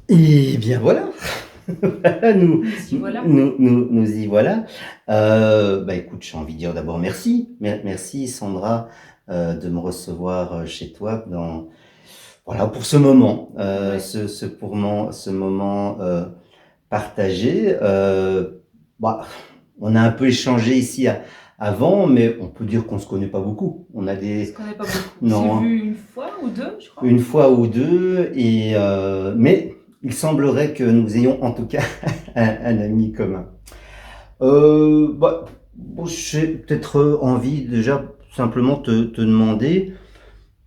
Et bien voilà, voilà, Nous y voilà. nous y voilà. Bah écoute, j'ai envie de dire d'abord merci. Merci Sandra de me recevoir chez toi voilà, pour ce moment, Ouais. ce moment partagé. Bah, on a un peu échangé ici avant, mais on peut dire qu'on ne se connaît pas beaucoup. On a On se des... connaît pas beaucoup. On s'est Non, vu une fois ou deux, je crois. une fois ou deux, mais il semblerait que nous ayons en tout cas un ami commun. Bah, bon, j'ai peut-être envie déjà simplement te demander,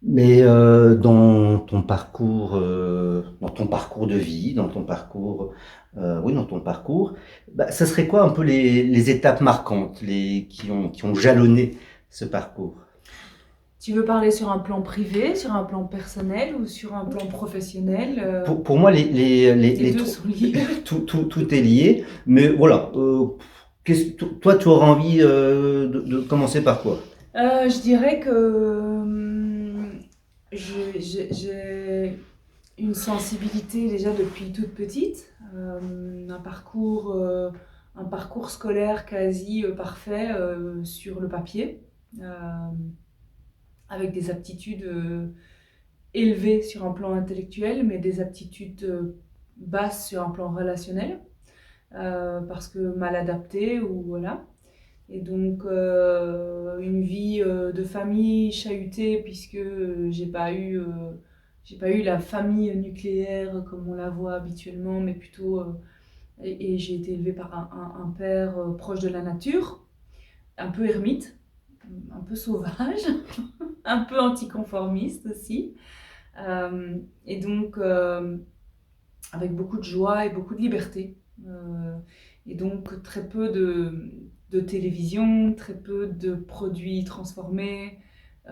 mais dans ton parcours de vie, oui, dans ton parcours, bah, ça serait quoi un peu les étapes marquantes, qui ont jalonné ce parcours? Tu veux parler sur un plan privé, sur un plan personnel ou sur un plan professionnel Pour moi, Les deux sont liés. tout est lié, mais voilà. Toi, tu auras envie de commencer par quoi? Je dirais que j'ai une sensibilité déjà depuis toute petite, un parcours scolaire quasi parfait sur le papier, euh, avec des aptitudes élevées sur un plan intellectuel, mais des aptitudes basses sur un plan relationnel, parce que mal adaptées ou voilà. Et donc, une vie de famille chahutée, puisque j'ai pas eu la famille nucléaire comme on la voit habituellement, mais plutôt. Et j'ai été élevée par un père proche de la nature, un peu ermite, un peu sauvage, un peu anticonformiste aussi. Et donc, avec beaucoup de joie et beaucoup de liberté. Euh, et donc très peu de télévision, très peu de produits transformés,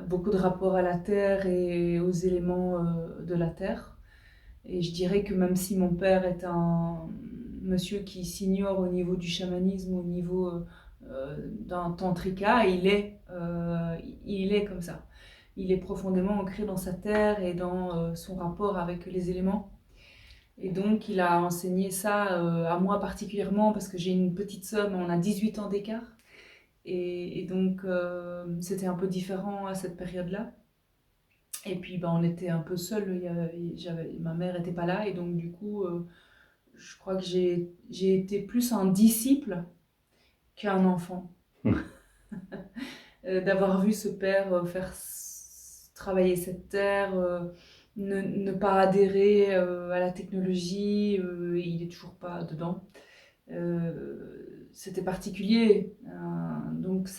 beaucoup de rapports à la terre et aux éléments de la terre. Et je dirais que même si mon père est un monsieur qui s'ignore au niveau du chamanisme, au niveau d'un tantrika, il est comme ça. Il est profondément ancré dans sa terre et dans son rapport avec les éléments. Et donc, il a enseigné ça à moi particulièrement parce que j'ai une petite sœur, mais on a 18 ans d'écart. Et donc, c'était un peu différent à cette période-là. Et puis, ben, on était un peu seuls. Ma mère n'était pas là. Et donc, du coup, je crois que j'ai été plus un disciple qu'un enfant. D'avoir vu ce père travailler cette terre, ne pas adhérer à la technologie, il est toujours pas dedans. C'était particulier. Donc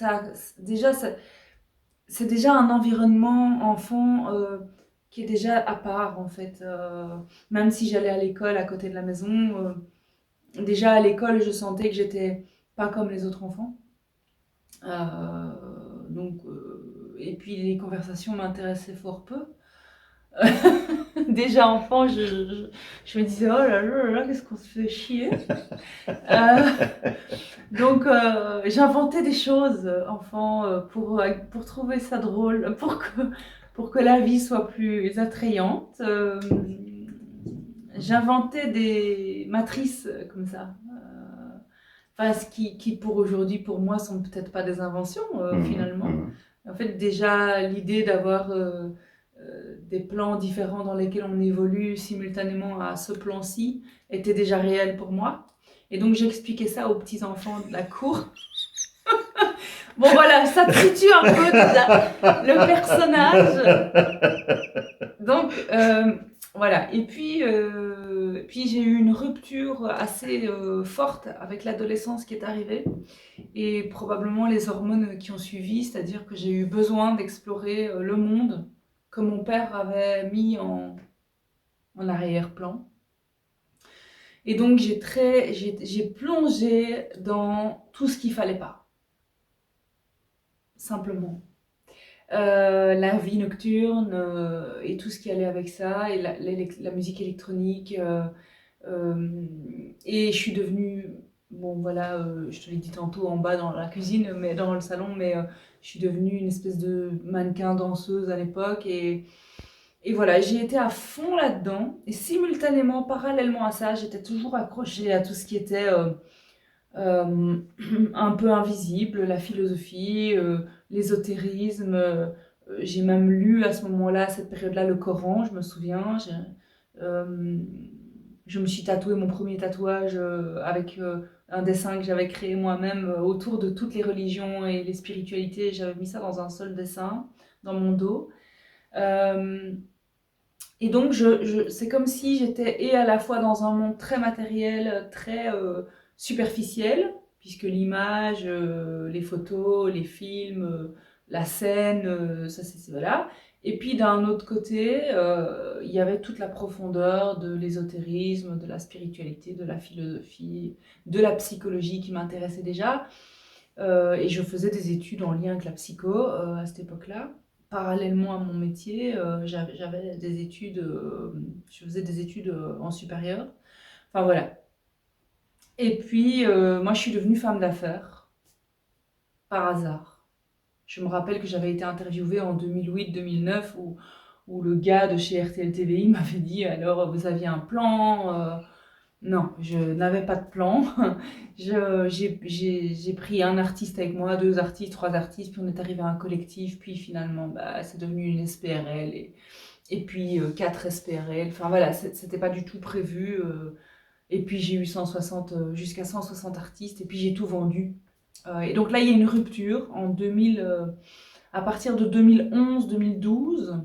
c'est déjà un environnement enfant qui est déjà à part en fait. Même si j'allais à l'école à côté de la maison, déjà à l'école je sentais que j'étais pas comme les autres enfants. Et puis les conversations m'intéressaient fort peu. Déjà enfant, je me disais, oh là là, qu'est-ce qu'on se fait chier. Euh, donc j'inventais des choses, enfant, pour trouver ça drôle, pour que la vie soit plus attrayante. J'inventais des matrices comme ça. Enfin, qui pour aujourd'hui, pour moi, sont peut-être pas des inventions finalement. En fait, déjà, l'idée d'avoir des plans différents dans lesquels on évolue simultanément à ce plan-ci était déjà réel pour moi. Et donc, j'expliquais ça aux petits-enfants de la cour. Bon, voilà, ça te situe un peu déjà le personnage. Donc, voilà. Et puis j'ai eu une rupture assez forte avec l'adolescence qui est arrivée et probablement les hormones qui ont suivi, c'est-à-dire que j'ai eu besoin d'explorer le monde que mon père avait mis en arrière-plan. Et donc j'ai plongé dans tout ce qu'il fallait pas, simplement. La vie nocturne et tout ce qui allait avec ça, et la musique électronique. Et je suis devenue, bon voilà, je te l'ai dit tantôt en bas dans la cuisine, mais dans le salon, mais je suis devenue une espèce de mannequin danseuse à l'époque. Et voilà, j'ai été à fond là-dedans. Et simultanément, parallèlement à ça, j'étais toujours accrochée à tout ce qui était un peu invisible, la philosophie, l'ésotérisme. J'ai même lu à ce moment-là, à cette période-là, le Coran, je me souviens. Euh, je me suis tatoué mon premier tatouage avec un dessin que j'avais créé moi-même autour de toutes les religions et les spiritualités. J'avais mis ça dans un seul dessin, dans mon dos. Euh, et donc, c'est comme si j'étais et à la fois dans un monde très matériel, très superficiel, puisque l'image, les photos, les films, la scène, ça voilà. Et puis d'un autre côté, il y avait toute la profondeur de l'ésotérisme, de la spiritualité, de la philosophie, de la psychologie qui m'intéressait déjà. Et je faisais des études en lien avec la psycho à cette époque-là. Parallèlement à mon métier, j'avais des études, je faisais des études en supérieur. Enfin voilà. Et puis, moi, je suis devenue femme d'affaires par hasard. Je me rappelle que j'avais été interviewée en 2008-2009 où le gars de chez RTL TVI m'avait dit alors vous aviez un plan non, je n'avais pas de plan. J'ai pris un artiste avec moi, deux artistes, trois artistes, puis on est arrivé à un collectif, puis finalement, bah, c'est devenu une SPRL, et puis quatre SPRL. Enfin voilà, c'était pas du tout prévu. Et puis j'ai eu 160, jusqu'à 160 artistes, et puis j'ai tout vendu. Et donc là, il y a une rupture en 2000, à partir de 2011-2012.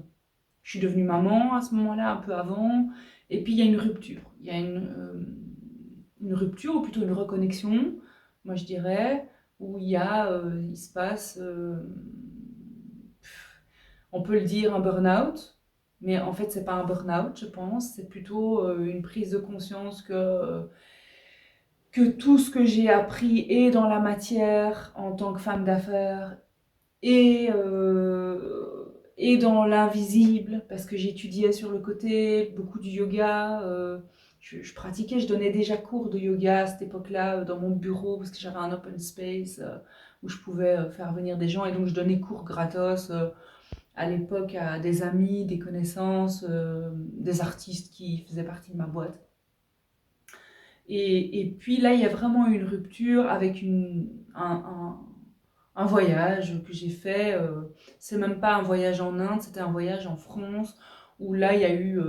Je suis devenue maman à ce moment-là, un peu avant. Et puis il y a une rupture. Il y a une rupture, ou plutôt une reconnexion, moi je dirais, où il se passe, on peut le dire, un burn-out. Mais en fait, c'est pas un burn-out, je pense. C'est plutôt une prise de conscience que tout ce que j'ai appris est dans la matière en tant que femme d'affaires et dans l'invisible, parce que j'étudiais sur le côté beaucoup du yoga. Je pratiquais, je donnais déjà cours de yoga à cette époque-là dans mon bureau, parce que j'avais un open space où je pouvais faire venir des gens, et donc je donnais cours gratos à l'époque à des amis, des connaissances, des artistes qui faisaient partie de ma boîte. Et puis là, il y a vraiment eu une rupture avec un voyage que j'ai fait. C'est même pas un voyage en Inde, c'était un voyage en France où là il y a eu,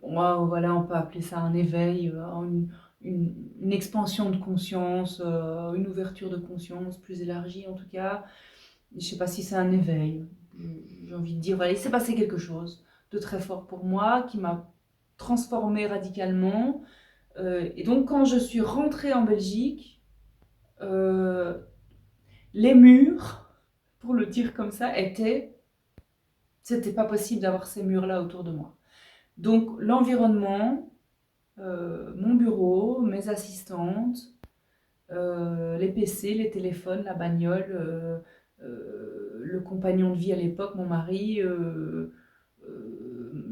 voilà, on peut appeler ça un éveil, une expansion de conscience, une ouverture de conscience plus élargie en tout cas. Je sais pas si c'est un éveil. J'ai envie de dire, voilà, il s'est passé quelque chose de très fort pour moi qui m'a transformée radicalement. Et donc quand je suis rentrée en Belgique, euh, les murs, pour le dire comme ça, c'était pas possible d'avoir ces murs-là autour de moi. Donc l'environnement, mon bureau, mes assistantes, les PC, les téléphones, la bagnole, le compagnon de vie à l'époque, mon mari,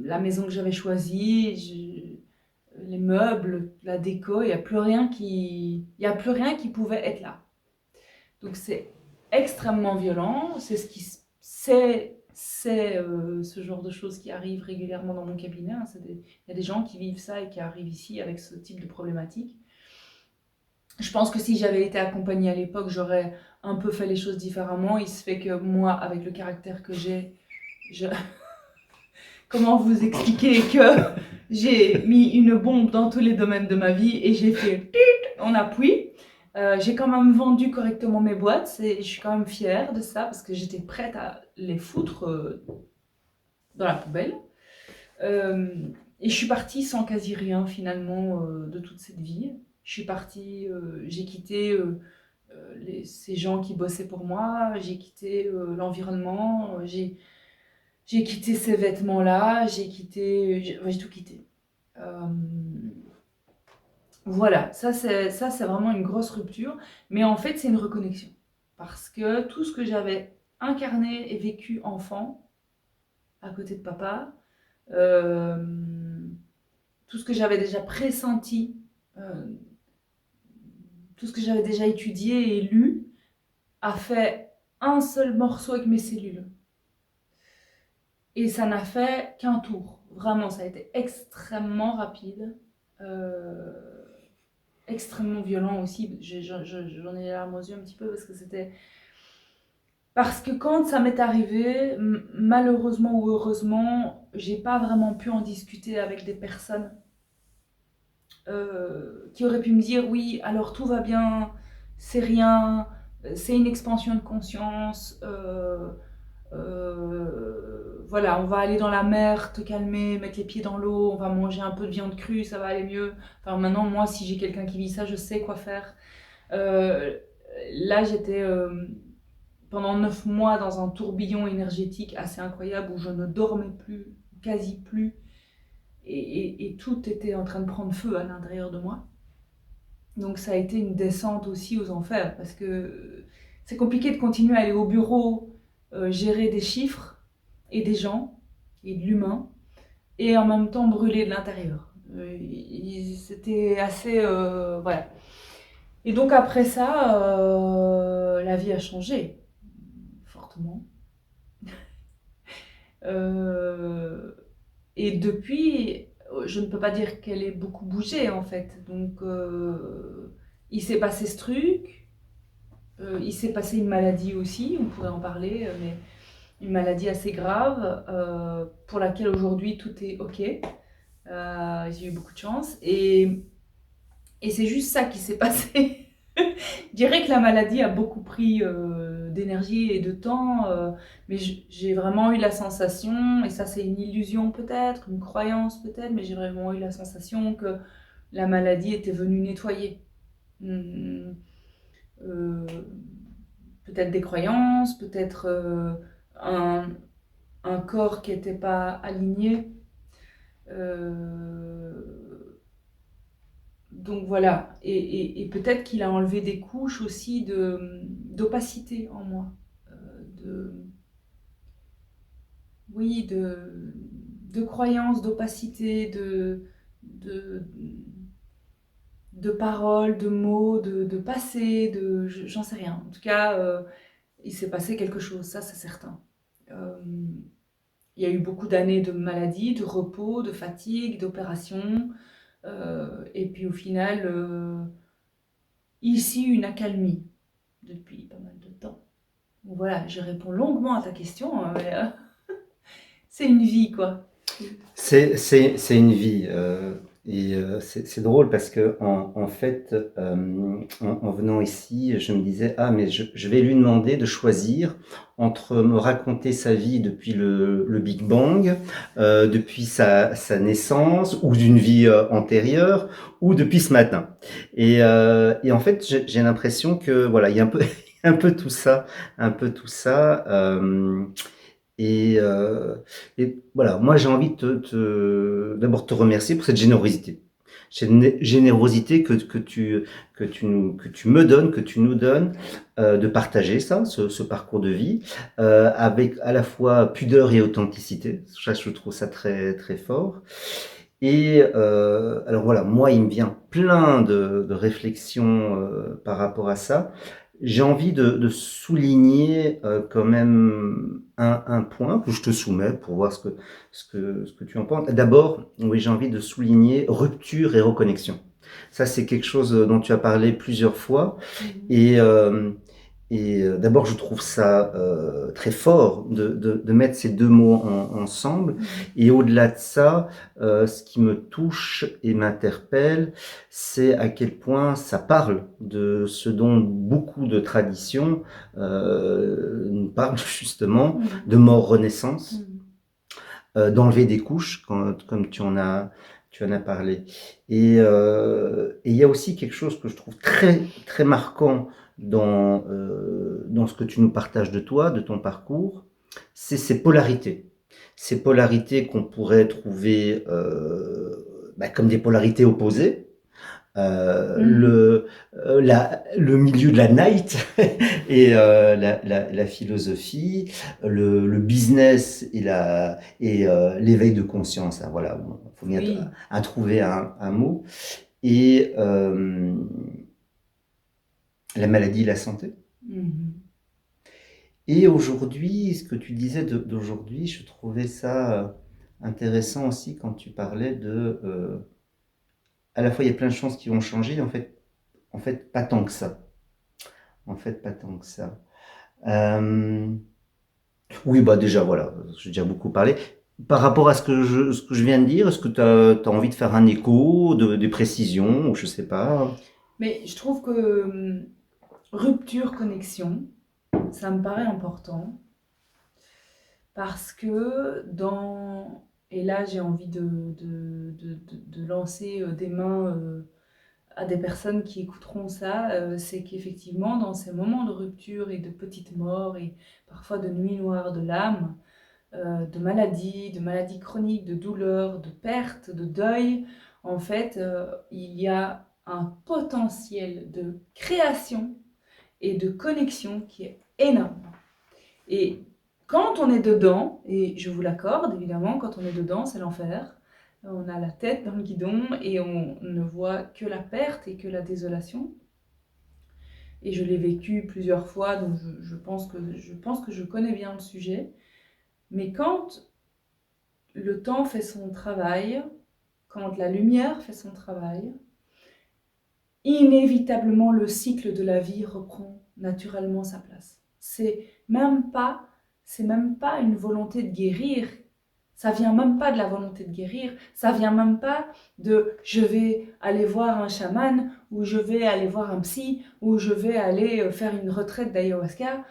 la maison que j'avais choisie, les meubles, la déco, il n'y a plus rien qui pouvait être là. Donc c'est extrêmement violent, c'est ce genre de choses qui arrivent régulièrement dans mon cabinet. Hein. Il y a des gens qui vivent ça et qui arrivent ici avec ce type de problématique. Je pense que si j'avais été accompagnée à l'époque, j'aurais un peu fait les choses différemment. Il se fait que moi, avec le caractère que je... comment vous expliquer que j'ai mis une bombe dans tous les domaines de ma vie et j'ai fait on appuie. J'ai quand même vendu correctement mes boîtes et je suis quand même fière de ça parce que j'étais prête à les foutre dans la poubelle. Et je suis partie sans quasi rien finalement de toute cette vie. Je suis partie, j'ai quitté ces gens qui bossaient pour moi, j'ai quitté l'environnement, j'ai quitté ces vêtements-là, j'ai tout quitté. Voilà, ça c'est vraiment une grosse rupture, mais en fait c'est une reconnexion. Parce que tout ce que j'avais incarné et vécu enfant, à côté de papa, euh, tout ce que j'avais déjà pressenti, euh, tout ce que j'avais déjà étudié et lu, a fait un seul morceau avec mes cellules. Et ça n'a fait qu'un tour. Vraiment, ça a été extrêmement rapide. euh, Extrêmement violent aussi. J'en ai les larmes aux yeux un petit peu parce que c'était. Parce que quand ça m'est arrivé, malheureusement ou heureusement, j'ai pas vraiment pu en discuter avec des personnes qui auraient pu me dire oui, alors tout va bien, c'est rien, c'est une expansion de conscience. Voilà, on va aller dans la mer, te calmer, mettre les pieds dans l'eau, on va manger un peu de viande crue, ça va aller mieux. Enfin, maintenant, moi, si j'ai quelqu'un qui vit ça, je sais quoi faire. Euh, Là, j'étais pendant 9 mois dans un tourbillon énergétique assez incroyable où je ne dormais plus, quasi plus, et tout était en train de prendre feu à l'intérieur de moi. Donc ça a été une descente aussi aux enfers, parce que c'est compliqué de continuer à aller au bureau, gérer des chiffres et des gens et de l'humain, et en même temps brûler de l'intérieur. C'était assez... voilà. Et donc après ça, la vie a changé, fortement. Euh, et depuis, je ne peux pas dire qu'elle ait beaucoup bougé en fait. Donc il s'est passé ce truc, il s'est passé une maladie aussi, on pourrait en parler, mais une maladie assez grave pour laquelle aujourd'hui tout est ok. J'ai eu beaucoup de chance et c'est juste ça qui s'est passé. Je dirais que la maladie a beaucoup pris d'énergie et de temps, mais j'ai vraiment eu la sensation, et ça c'est une illusion peut-être, une croyance peut-être, mais j'ai vraiment eu la sensation que la maladie était venue nettoyer. Hum, euh, Peut-être des croyances, peut-être un, un corps qui n'était pas aligné. Euh, Donc voilà, et peut-être qu'il a enlevé des couches aussi d'opacité en moi, de, oui, de croyances, d'opacité, de, de paroles, de mots, de passé, j'en sais rien. En tout cas, il s'est passé quelque chose, ça c'est certain. Euh, il y a eu beaucoup d'années de maladie, de repos, de fatigue, d'opérations, et puis au final, ici une accalmie depuis pas mal de temps. Donc voilà, je réponds longuement à ta question, hein, mais c'est une vie, quoi. C'est une vie. C'est drôle parce que en fait, en venant ici, je me disais, ah, mais je vais lui demander de choisir entre me raconter sa vie depuis le Big Bang, depuis sa naissance, ou d'une vie antérieure, ou depuis ce matin. Et en fait, j'ai l'impression que voilà, il y a un peu, un peu tout ça, un peu tout ça. Et, euh, et voilà, moi j'ai envie de d'abord te remercier pour cette générosité. Cette générosité que tu me donnes, que tu nous donnes, de partager ça, ce parcours de vie, avec à la fois pudeur et authenticité. Ça, je trouve ça très, très fort. Et alors voilà, moi il me vient plein de réflexions par rapport à ça. J'ai envie de souligner quand même un point que je te soumets pour voir ce que tu en penses. D'abord, oui, j'ai envie de souligner rupture et reconnexion. Ça, c'est quelque chose dont tu as parlé plusieurs fois. Et, euh, d'abord, je trouve ça très fort de mettre ces deux mots ensemble. Et au-delà de ça, ce qui me touche et m'interpelle, c'est à quel point ça parle de ce dont beaucoup de traditions nous parlent justement, de mort-renaissance, d'enlever des couches, comme tu en as parlé. Et il y a aussi quelque chose que je trouve très, très marquant dans ce que tu nous partages de toi, de ton parcours, c'est ces polarités. Ces polarités qu'on pourrait trouver comme des polarités opposées, le milieu de la night et la philosophie, le business et l'éveil de conscience. Hein, voilà, il faut bien Oui. trouver un mot. Et la maladie et la santé. Mhm. Et aujourd'hui, ce que tu disais d'aujourd'hui, je trouvais ça intéressant aussi quand tu parlais à la fois il y a plein de choses qui vont changer, en fait pas tant que ça. En fait, pas tant que ça. Euh, oui, bah déjà, voilà, j'ai déjà beaucoup parlé. Par rapport à ce que je viens de dire, est-ce que tu as envie de faire un écho, des précisions, ou je sais pas? Mais je trouve que rupture, connexion, ça me paraît important parce que et là j'ai envie de lancer des mains à des personnes qui écouteront ça, c'est qu'effectivement dans ces moments de rupture et de petites morts et parfois de nuits noires de l'âme, de maladies chroniques, de douleurs, de pertes, de deuil, en fait, il y a un potentiel de création et de connexion qui est énorme. Et quand on est dedans, et je vous l'accorde évidemment, quand on est dedans, c'est l'enfer. On a la tête dans le guidon et on ne voit que la perte et que la désolation. Et je l'ai vécu plusieurs fois, donc je pense que je connais bien le sujet. Mais quand le temps fait son travail, quand la lumière fait son travail, inévitablement le cycle de la vie reprend naturellement sa place. Même pas, c'est même pas une volonté de guérir. Ça vient même pas de la volonté de guérir. Ça vient même pas de je vais aller voir un chaman ou je vais aller voir un psy ou je vais aller faire une retraite d'ayahuasca.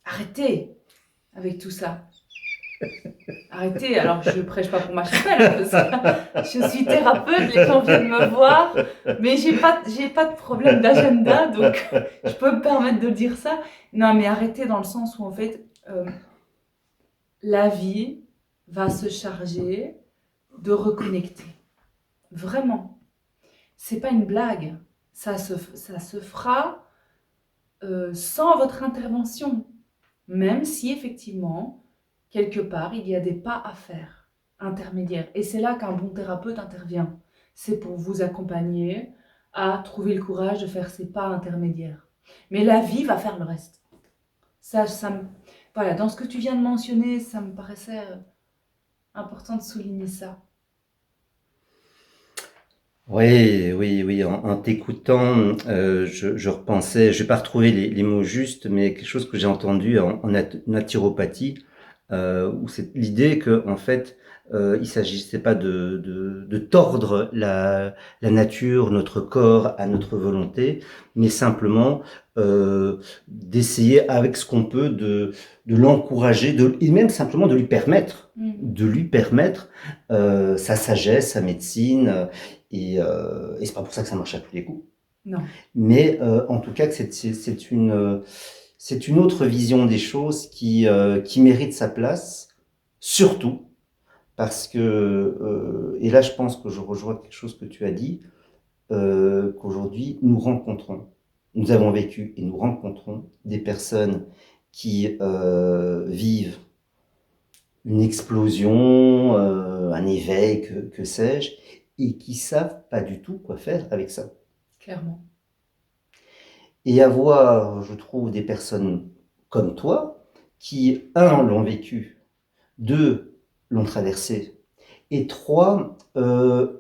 Arrêtez avec tout ça. Arrêtez, alors je prêche pas pour ma chapelle, parce que je suis thérapeute, les gens viennent me voir, mais j'ai pas de problème d'agenda, donc je peux me permettre de dire ça. Non, mais arrêtez dans le sens où en fait, la vie va se charger de reconnecter. Vraiment. C'est pas une blague. Ça se fera sans votre intervention. Même si effectivement, quelque part, il y a des pas à faire intermédiaires. Et c'est là qu'un bon thérapeute intervient. C'est pour vous accompagner à trouver le courage de faire ces pas intermédiaires. Mais la vie va faire le reste. Voilà, dans ce que tu viens de mentionner, ça me paraissait important de souligner ça. Oui, oui, oui. En t'écoutant, je repensais, je vais pas retrouver les mots justes, mais quelque chose que j'ai entendu en naturopathie, où c'est l'idée que en fait, il s'agissait pas de tordre la nature, notre corps à notre volonté, mais simplement d'essayer avec ce qu'on peut de l'encourager, et même simplement de lui permettre sa sagesse, sa médecine. Et c'est pas pour ça que ça marche à tous les coups. Non. Mais en tout cas, c'est une autre vision des choses qui mérite sa place, surtout parce que, et là je pense que je rejoins quelque chose que tu as dit, qu'aujourd'hui nous avons vécu et nous rencontrons des personnes qui vivent une explosion, un éveil, que sais-je, et qui savent pas du tout quoi faire avec ça. Clairement. Et avoir, je trouve, des personnes comme toi, qui, un, l'ont vécu, deux, l'ont traversé, et trois,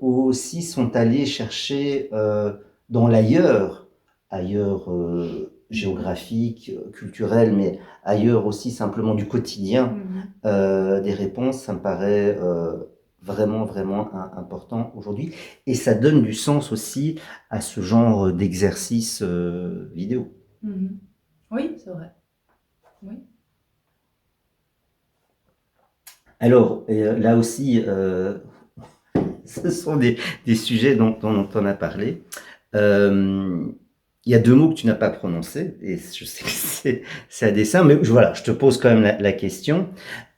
aussi sont allés chercher dans ailleurs géographique, culturel, mais ailleurs aussi simplement du quotidien, des réponses, ça me paraît vraiment, vraiment important aujourd'hui. Et ça donne du sens aussi à ce genre d'exercice vidéo. Oui, c'est vrai. Oui. Alors, là aussi, ce sont des sujets dont on a parlé. Il y a deux mots que tu n'as pas prononcés, et je sais que c'est à dessein, mais voilà, je te pose quand même la question.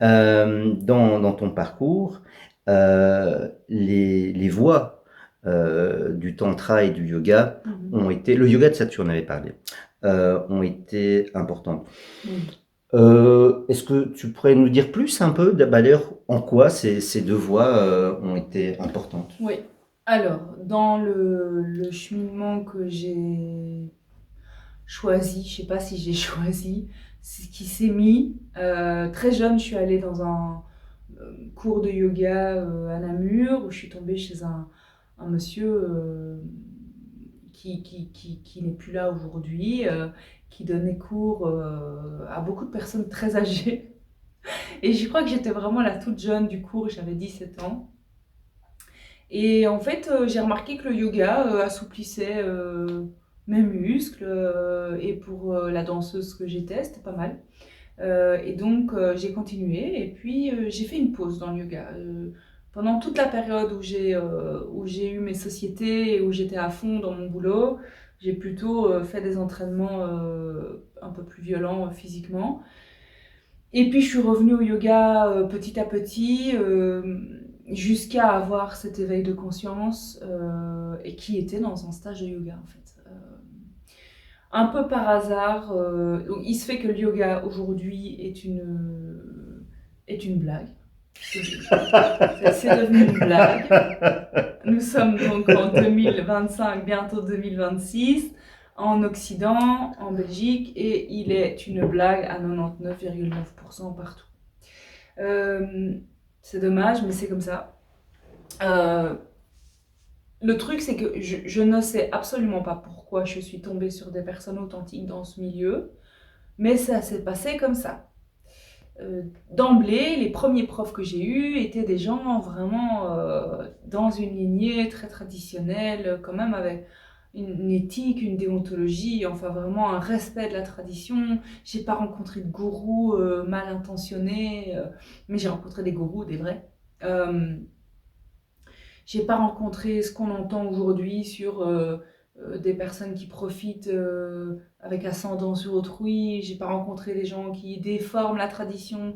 Dans ton parcours, les voies du tantra et du yoga ont été, le yoga de ça tu en avais parlé, ont été importantes. Est-ce que tu pourrais nous dire plus un peu, d'ailleurs, en quoi ces deux voies ont été importantes? Oui. Alors, dans le cheminement que j'ai choisi, je ne sais pas si j'ai choisi, qui s'est mis. Très jeune, je suis allée dans un cours de yoga à Namur, où je suis tombée chez un monsieur qui n'est plus là aujourd'hui, qui donnait cours à beaucoup de personnes très âgées. Et je crois que j'étais vraiment la toute jeune du cours, j'avais 17 ans. Et en fait, j'ai remarqué que le yoga assouplissait mes muscles, et pour la danseuse que j'étais, c'était pas mal. Et donc, j'ai continué et puis j'ai fait une pause dans le yoga. Pendant toute la période où j'ai eu mes sociétés et où j'étais à fond dans mon boulot, j'ai plutôt fait des entraînements un peu plus violents physiquement. Et puis je suis revenue au yoga petit à petit, jusqu'à avoir cet éveil de conscience, et qui était dans un stage de yoga en fait. Un peu par hasard, donc il se fait que le yoga aujourd'hui est une blague. C'est devenu une blague. Nous sommes donc en 2025, bientôt 2026, en Occident, en Belgique, et il est une blague à 99,9% partout. C'est dommage, mais c'est comme ça. Le truc, c'est que je ne sais absolument pas pourquoi je suis tombée sur des personnes authentiques dans ce milieu, mais ça s'est passé comme ça. D'emblée, les premiers profs que j'ai eus étaient des gens vraiment dans une lignée très traditionnelle, quand même avec une éthique, une déontologie, enfin vraiment un respect de la tradition. J'ai pas rencontré de gourous mal intentionnés, mais j'ai rencontré des gourous, des vrais. J'ai pas rencontré ce qu'on entend aujourd'hui sur des personnes qui profitent avec ascendant sur autrui. J'ai pas rencontré des gens qui déforment la tradition.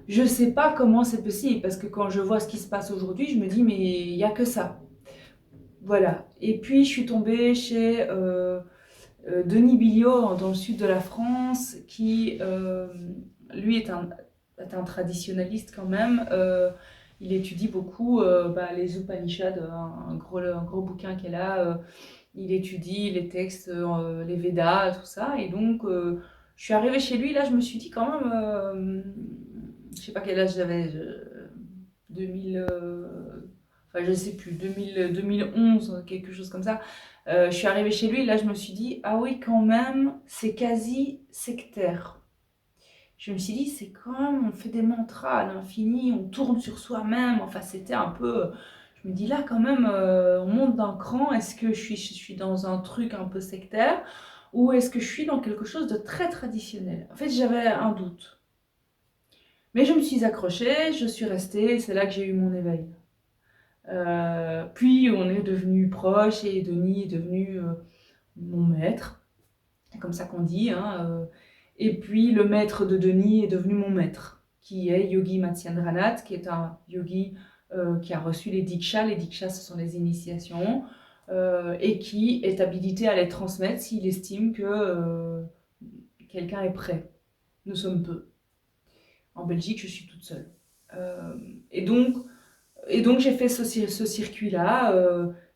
Je sais pas comment c'est possible, parce que quand je vois ce qui se passe aujourd'hui, je me dis, mais il y a que ça. Voilà. Et puis, je suis tombée chez Denis Billiot, dans le sud de la France, qui, lui, est un traditionnaliste quand même. Il étudie beaucoup les Upanishads, un gros bouquin qu'elle a. Il étudie les textes, les Védas, tout ça. Et donc, je suis arrivée chez lui. Là, je me suis dit quand même, je sais pas quel âge j'avais, 2000, enfin je sais plus, 2000, 2011, quelque chose comme ça. Je suis arrivée chez lui. Là, je me suis dit, ah oui, quand même, c'est quasi sectaire. Je me suis dit, c'est quand même, on fait des mantras à l'infini, on tourne sur soi-même. Enfin, c'était un peu. Je me dis là, quand même, on monte d'un cran. Est-ce que je suis dans un truc un peu sectaire, ou est-ce que je suis dans quelque chose de très traditionnel? En fait, j'avais un doute. Mais je me suis accrochée, je suis restée, c'est là que j'ai eu mon éveil. Puis on est devenus proches et Denis est devenu mon maître. C'est comme ça qu'on dit, hein. Et puis le maître de Denis est devenu mon maître, qui est Yogi Matsyendranath, qui est un yogi qui a reçu les dikshas. Les dikshas, ce sont les initiations, et qui est habilité à les transmettre s'il estime que quelqu'un est prêt. Nous sommes peu. En Belgique, je suis toute seule. Et donc, j'ai fait ce circuit-là.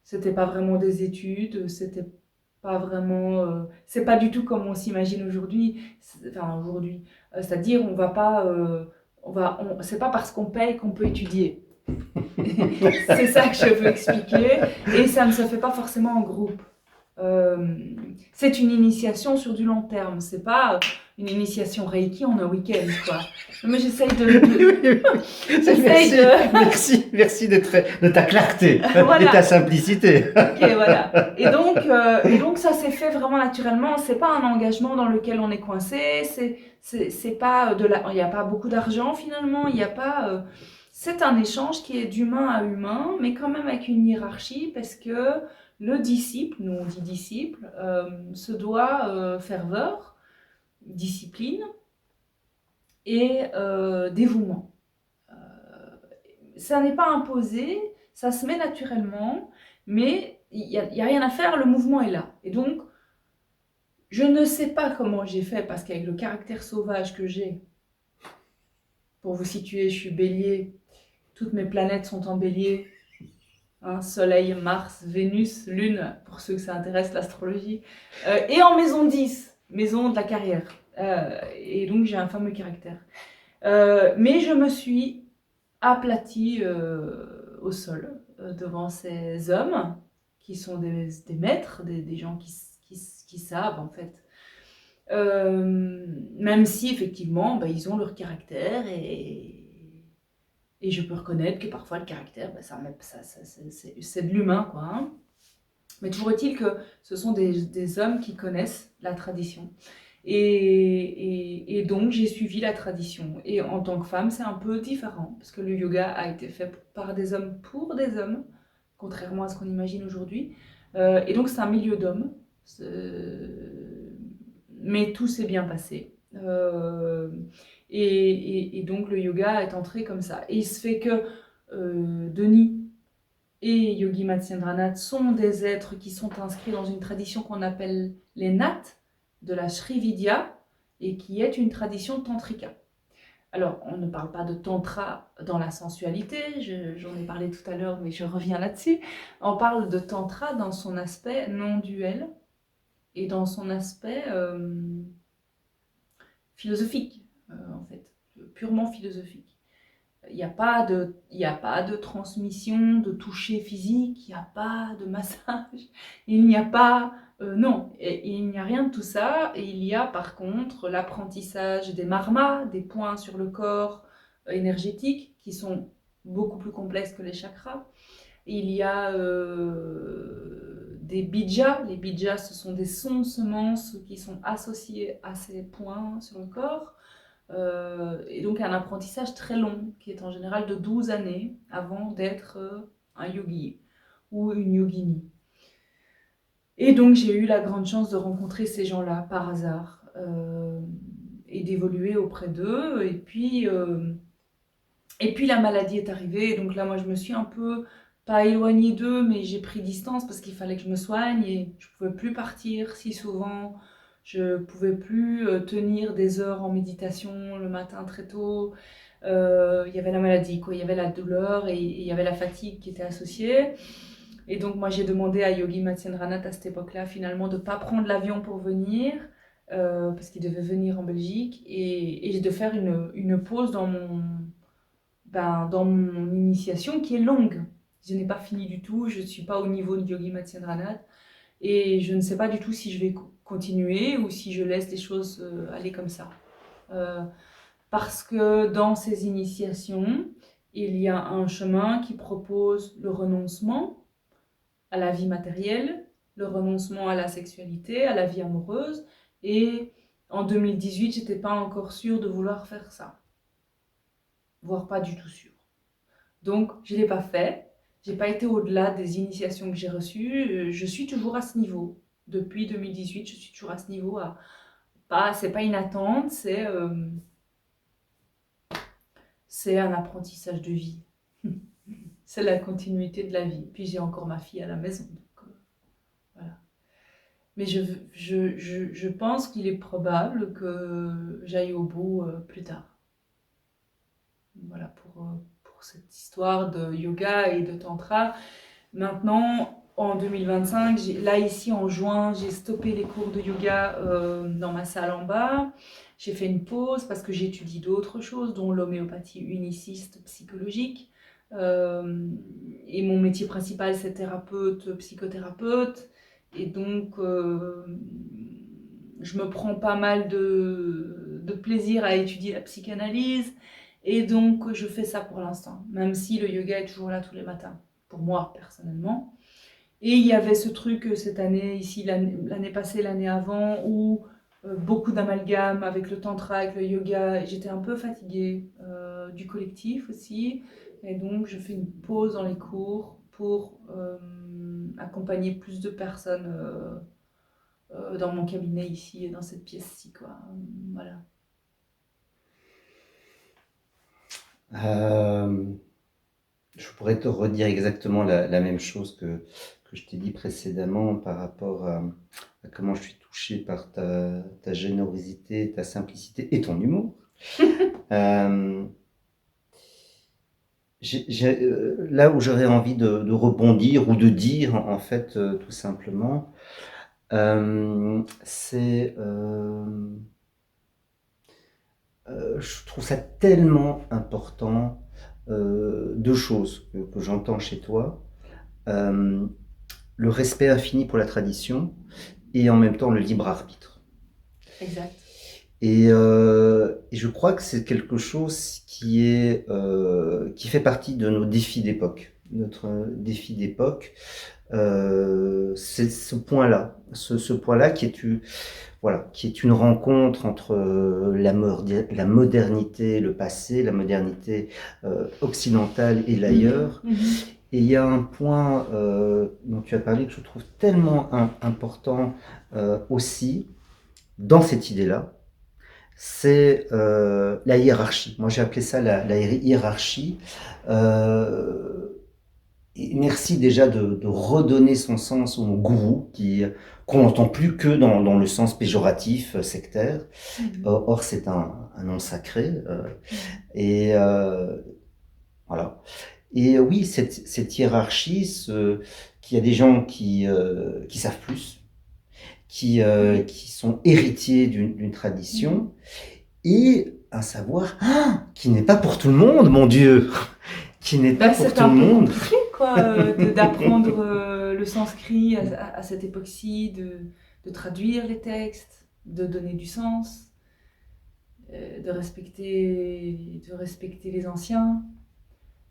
C'était pas vraiment des études, c'était pas vraiment. C'est pas du tout comme on s'imagine aujourd'hui. Enfin, aujourd'hui. C'est-à-dire, on va pas. C'est pas parce qu'on paye qu'on peut étudier. C'est ça que je veux expliquer. Et ça ne se fait pas forcément en groupe. C'est une initiation sur du long terme. C'est pas une initiation Reiki en un week-end, quoi. Mais j'essaye Merci de ta clarté Voilà. et ta simplicité. Ok, voilà. Et donc ça s'est fait vraiment naturellement. C'est pas un engagement dans lequel on est coincé. C'est pas il n'y a pas beaucoup d'argent finalement. Il y a pas. C'est un échange qui est d'humain à humain, mais quand même avec une hiérarchie, parce que le disciple, nous on dit disciple, se doit ferveur, discipline et dévouement. Ça n'est pas imposé, ça se met naturellement, mais il n'y a rien à faire, le mouvement est là. Et donc, je ne sais pas comment j'ai fait, parce qu'avec le caractère sauvage que j'ai, pour vous situer, je suis bélier, toutes mes planètes sont en bélier, hein, Soleil, Mars, Vénus, Lune, pour ceux que ça intéresse l'astrologie, et en maison 10, maison de la carrière. Et donc j'ai un fameux caractère. Mais je me suis aplatie au sol devant ces hommes qui sont des maîtres, des gens qui savent en fait. Même si effectivement, bah, ils ont leur caractère et je peux reconnaître que parfois le caractère, bah, c'est de l'humain, quoi. Hein. Mais toujours est-il que ce sont des hommes qui connaissent la tradition. Et donc j'ai suivi la tradition. Et en tant que femme, c'est un peu différent, parce que le yoga a été fait par des hommes pour des hommes, contrairement à ce qu'on imagine aujourd'hui. Et donc c'est un milieu d'hommes. Mais tout s'est bien passé. Et donc le yoga est entré comme ça. Et il se fait que Denis et Yogi Matsyendranath sont des êtres qui sont inscrits dans une tradition qu'on appelle les Nats de la Sri Vidya et qui est une tradition tantrika. Alors, on ne parle pas de tantra dans la sensualité, j'en ai parlé tout à l'heure, mais je reviens là-dessus. On parle de tantra dans son aspect non duel et dans son aspect philosophique, en fait, purement philosophique. Il n'y a pas de transmission, de toucher physique, il n'y a pas de massage, il n'y a pas... non, il n'y a rien de tout ça. Et il y a par contre l'apprentissage des marmas, des points sur le corps énergétique, qui sont beaucoup plus complexes que les chakras. Il y a des bijas. Les bijas, ce sont des sons, semences qui sont associés à ces points sur le corps. Et donc un apprentissage très long, qui est en général de 12 années avant d'être un yogi ou une yogini. Et donc j'ai eu la grande chance de rencontrer ces gens-là par hasard et d'évoluer auprès d'eux. Et puis la maladie est arrivée, et donc là moi je me suis un peu, pas éloignée d'eux, mais j'ai pris distance parce qu'il fallait que je me soigne et je pouvais plus partir si souvent. Je pouvais plus tenir des heures en méditation le matin très tôt. Il y avait la maladie, quoi. Il y avait la douleur et il y avait la fatigue qui était associée. Et donc moi j'ai demandé à Yogi Matsyendranath à cette époque-là finalement de ne pas prendre l'avion pour venir parce qu'il devait venir en Belgique et de faire une pause dans mon initiation qui est longue. Je n'ai pas fini du tout, je ne suis pas au niveau de Yogi Matsyendranath et je ne sais pas du tout si je vais continuer ou si je laisse les choses aller comme ça. Parce que dans ces initiations, il y a un chemin qui propose le renoncement à la vie matérielle, le renoncement à la sexualité, à la vie amoureuse. Et en 2018, je n'étais pas encore sûre de vouloir faire ça, voire pas du tout sûre. Donc, je ne l'ai pas fait. Je n'ai pas été au-delà des initiations que j'ai reçues. Je suis toujours à ce niveau. Depuis 2018, je suis toujours à ce niveau. C'est pas une attente, c'est un apprentissage de vie. C'est la continuité de la vie. Puis j'ai encore ma fille à la maison. Donc, voilà. Mais je pense qu'il est probable que j'aille au bout plus tard. Voilà pour cette histoire de yoga et de tantra. Maintenant, en 2025, là ici en juin, j'ai stoppé les cours de yoga dans ma salle en bas. J'ai fait une pause parce que j'étudie d'autres choses, dont l'homéopathie uniciste psychologique. Et mon métier principal, c'est thérapeute, psychothérapeute. Et donc, je me prends pas mal de plaisir à étudier la psychanalyse. Et donc, je fais ça pour l'instant, même si le yoga est toujours là tous les matins, pour moi, personnellement. Et il y avait ce truc cette année, ici, l'année passée, l'année avant, où beaucoup d'amalgames avec le tantra, avec le yoga. Et j'étais un peu fatiguée du collectif aussi. Et donc, je fais une pause dans les cours pour accompagner plus de personnes dans mon cabinet ici, dans cette pièce-ci, quoi. Voilà. Je pourrais te redire exactement la même chose que je t'ai dit précédemment par rapport à comment je suis touché par ta générosité, ta simplicité et ton humour. Là où j'aurais envie de rebondir ou de dire, en fait, tout simplement, c'est je trouve ça tellement important, 2 choses que j'entends chez toi. Hem, le respect infini pour la tradition et en même temps le libre arbitre. Exact. Et je crois que c'est quelque chose qui fait partie de nos défis d'époque. Notre défi d'époque, c'est ce point-là. Ce point-là voilà, qui est une rencontre entre la modernité, le passé, la modernité occidentale et l'ailleurs. Et il y a un point dont tu as parlé que je trouve tellement important aussi dans cette idée-là, c'est la hiérarchie. Moi j'ai appelé ça la hiérarchie. Euh, et merci déjà de redonner son sens au mot gourou, qu'on n'entend plus que dans le sens péjoratif, sectaire. Or, c'est un nom sacré. Et voilà. Et oui, cette hiérarchie, qu'il y a des gens qui savent plus, qui sont héritiers d'une tradition, et un savoir qui n'est pas pour tout le monde, mon Dieu, qui n'est pas pour C'est tout un le peu monde. compliqué, quoi, d'apprendre le sanskrit à cette époque-ci, de traduire les textes, de donner du sens, de respecter les anciens.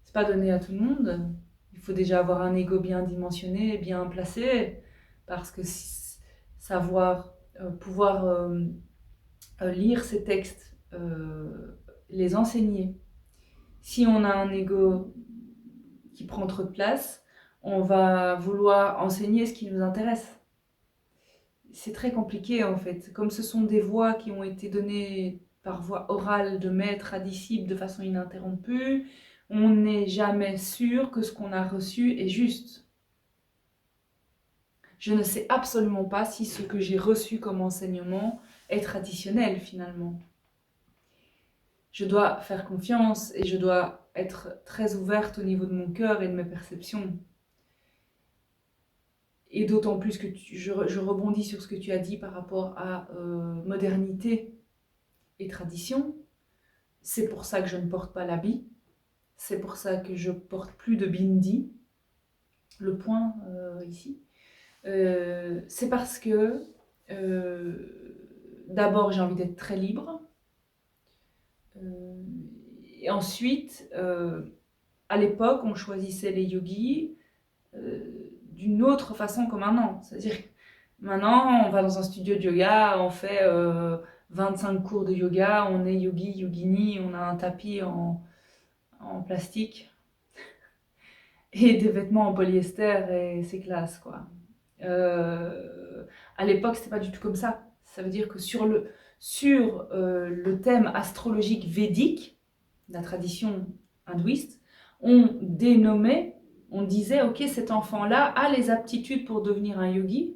C'est pas donné à tout le monde. Il faut déjà avoir un ego bien dimensionné, bien placé, parce que savoir, pouvoir lire ces textes, les enseigner. Si on a un ego qui prend trop de place, on va vouloir enseigner ce qui nous intéresse. C'est très compliqué en fait. Comme ce sont des voix qui ont été données par voie orale de maître à disciple de façon ininterrompue, on n'est jamais sûr que ce qu'on a reçu est juste. Je ne sais absolument pas si ce que j'ai reçu comme enseignement est traditionnel finalement. Je dois faire confiance et je dois être très ouverte au niveau de mon cœur et de mes perceptions. Et d'autant plus que je rebondis sur ce que tu as dit par rapport à modernité et tradition. C'est pour ça que je ne porte pas l'habit. C'est pour ça que je porte plus de bindi. Le point ici. C'est parce que d'abord j'ai envie d'être très libre. Et ensuite, à l'époque, on choisissait les yogis d'une autre façon que maintenant. C'est-à-dire que maintenant, on va dans un studio de yoga, on fait 25 cours de yoga, on est yogi, yogini, on a un tapis en plastique et des vêtements en polyester et c'est classe, quoi. À l'époque, c'était pas du tout comme ça. Ça veut dire que sur le thème astrologique védique, la tradition hindouiste, on dénommait, on disait, ok, cet enfant-là a les aptitudes pour devenir un yogi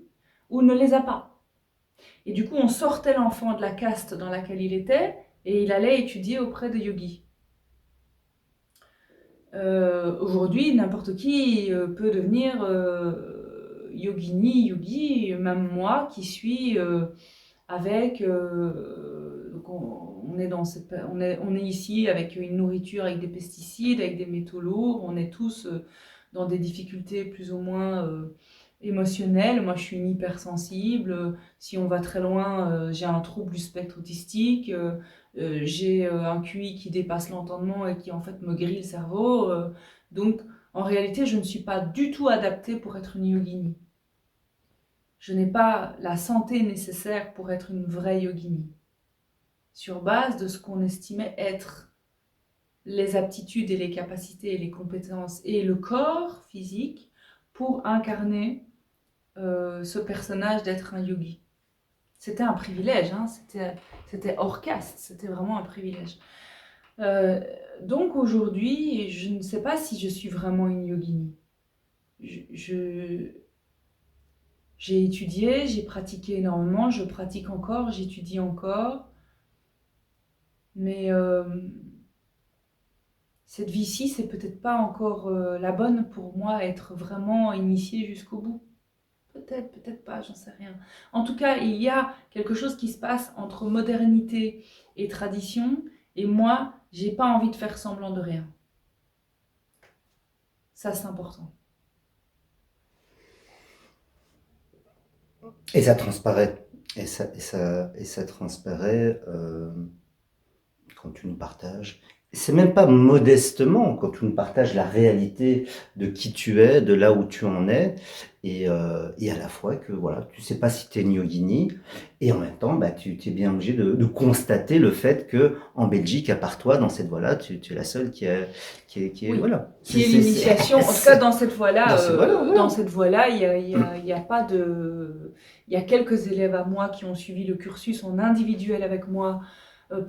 ou ne les a pas. Et du coup, on sortait l'enfant de la caste dans laquelle il était et il allait étudier auprès de yogis. Aujourd'hui, n'importe qui peut devenir yogini, yogi, même moi qui suis avec... donc on est ici avec une nourriture avec des pesticides, avec des métaux lourds, on est tous dans des difficultés plus ou moins émotionnelles. Moi, je suis une hypersensible. Si on va très loin, j'ai un trouble du spectre autistique. J'ai un QI qui dépasse l'entendement et qui en fait me grille le cerveau. Donc, en réalité, je ne suis pas du tout adaptée pour être une yogini. Je n'ai pas la santé nécessaire pour être une vraie yogini. Sur base de ce qu'on estimait être les aptitudes et les capacités et les compétences et le corps physique pour incarner ce personnage d'être un yogi. C'était un privilège, hein, c'était hors caste, c'était vraiment un privilège. Donc aujourd'hui, je ne sais pas si je suis vraiment une yogini. J'ai étudié, j'ai pratiqué énormément, je pratique encore, j'étudie encore. Mais cette vie-ci, c'est peut-être pas encore la bonne pour moi, être vraiment initiée jusqu'au bout. peut-être, peut-être pas, j'en sais rien. En tout cas, il y a quelque chose qui se passe entre modernité et tradition, et moi, j'ai pas envie de faire semblant de rien. Ça, c'est important. Et ça transparaît. Et ça transparaît quand tu nous partages. C'est même pas modestement quand tu nous partages la réalité de qui tu es, de là où tu en es, et à la fois que voilà, tu sais pas si tu es une yogini, et en même temps, bah, tu es bien obligé de constater le fait que en Belgique, à part toi, dans cette voie-là, tu es la seule qui est Oui, voilà. qui est l'initiation. En tout cas, dans cette Dans voie-là, cette voie-là, dans voilà. cette voie-là, il y a pas de... Il y a quelques élèves à moi qui ont suivi le cursus en individuel avec moi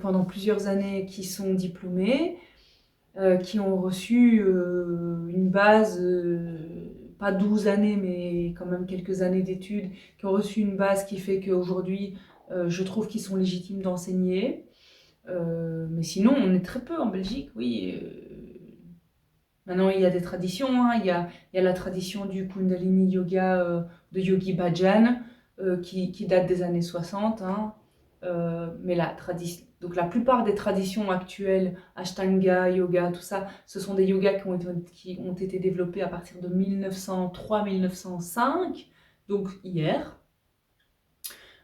pendant plusieurs années, qui sont diplômés, qui ont reçu une base, pas 12 années, mais quand même quelques années d'études, qui ont reçu une base qui fait qu'aujourd'hui, je trouve qu'ils sont légitimes d'enseigner. Mais sinon, on est très peu en Belgique, oui. Maintenant, il y a des traditions, hein. Il y a la tradition du Kundalini Yoga de Yogi Bhajan qui date des années 60. Hein. Mais donc la plupart des traditions actuelles, Ashtanga, Yoga, tout ça, ce sont des yogas qui ont été développés à partir de 1903-1905, donc hier.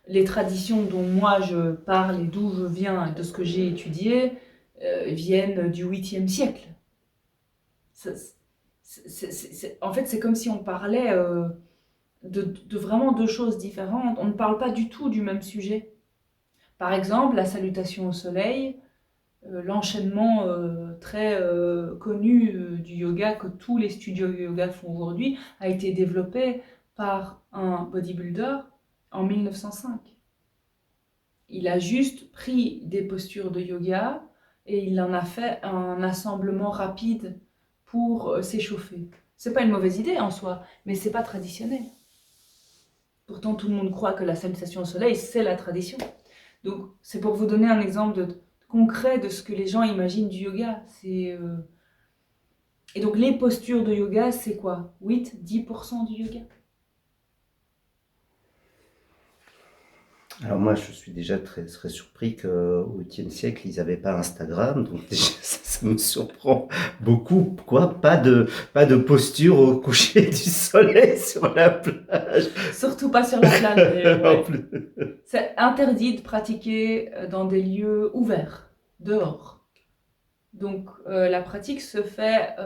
Les traditions dont moi je parle et d'où je viens, de ce que j'ai étudié, viennent du 8e siècle. En fait, c'est comme si on parlait de vraiment deux choses différentes. On ne parle pas du tout du même sujet. Par exemple, la salutation au soleil, l'enchaînement très connu du yoga que tous les studios yoga font aujourd'hui, a été développé par un bodybuilder en 1905. Il a juste pris des postures de yoga et il en a fait un assemblement rapide pour s'échauffer. C'est pas une mauvaise idée en soi, mais c'est pas traditionnel. Pourtant, tout le monde croit que la salutation au soleil, c'est la tradition. Donc, c'est pour vous donner un exemple concret de ce que les gens imaginent du yoga. Et donc, les postures de yoga, c'est quoi? 8-10% du yoga. Alors moi, je suis déjà très, très surpris qu'au 8e siècle, ils n'avaient pas Instagram, donc déjà, ça me surprend beaucoup. Quoi? Pas de posture au coucher du soleil sur la plage. Surtout pas sur la plage d'ailleurs, En ouais. plus. C'est interdit de pratiquer dans des lieux ouverts, dehors. Donc la pratique se fait,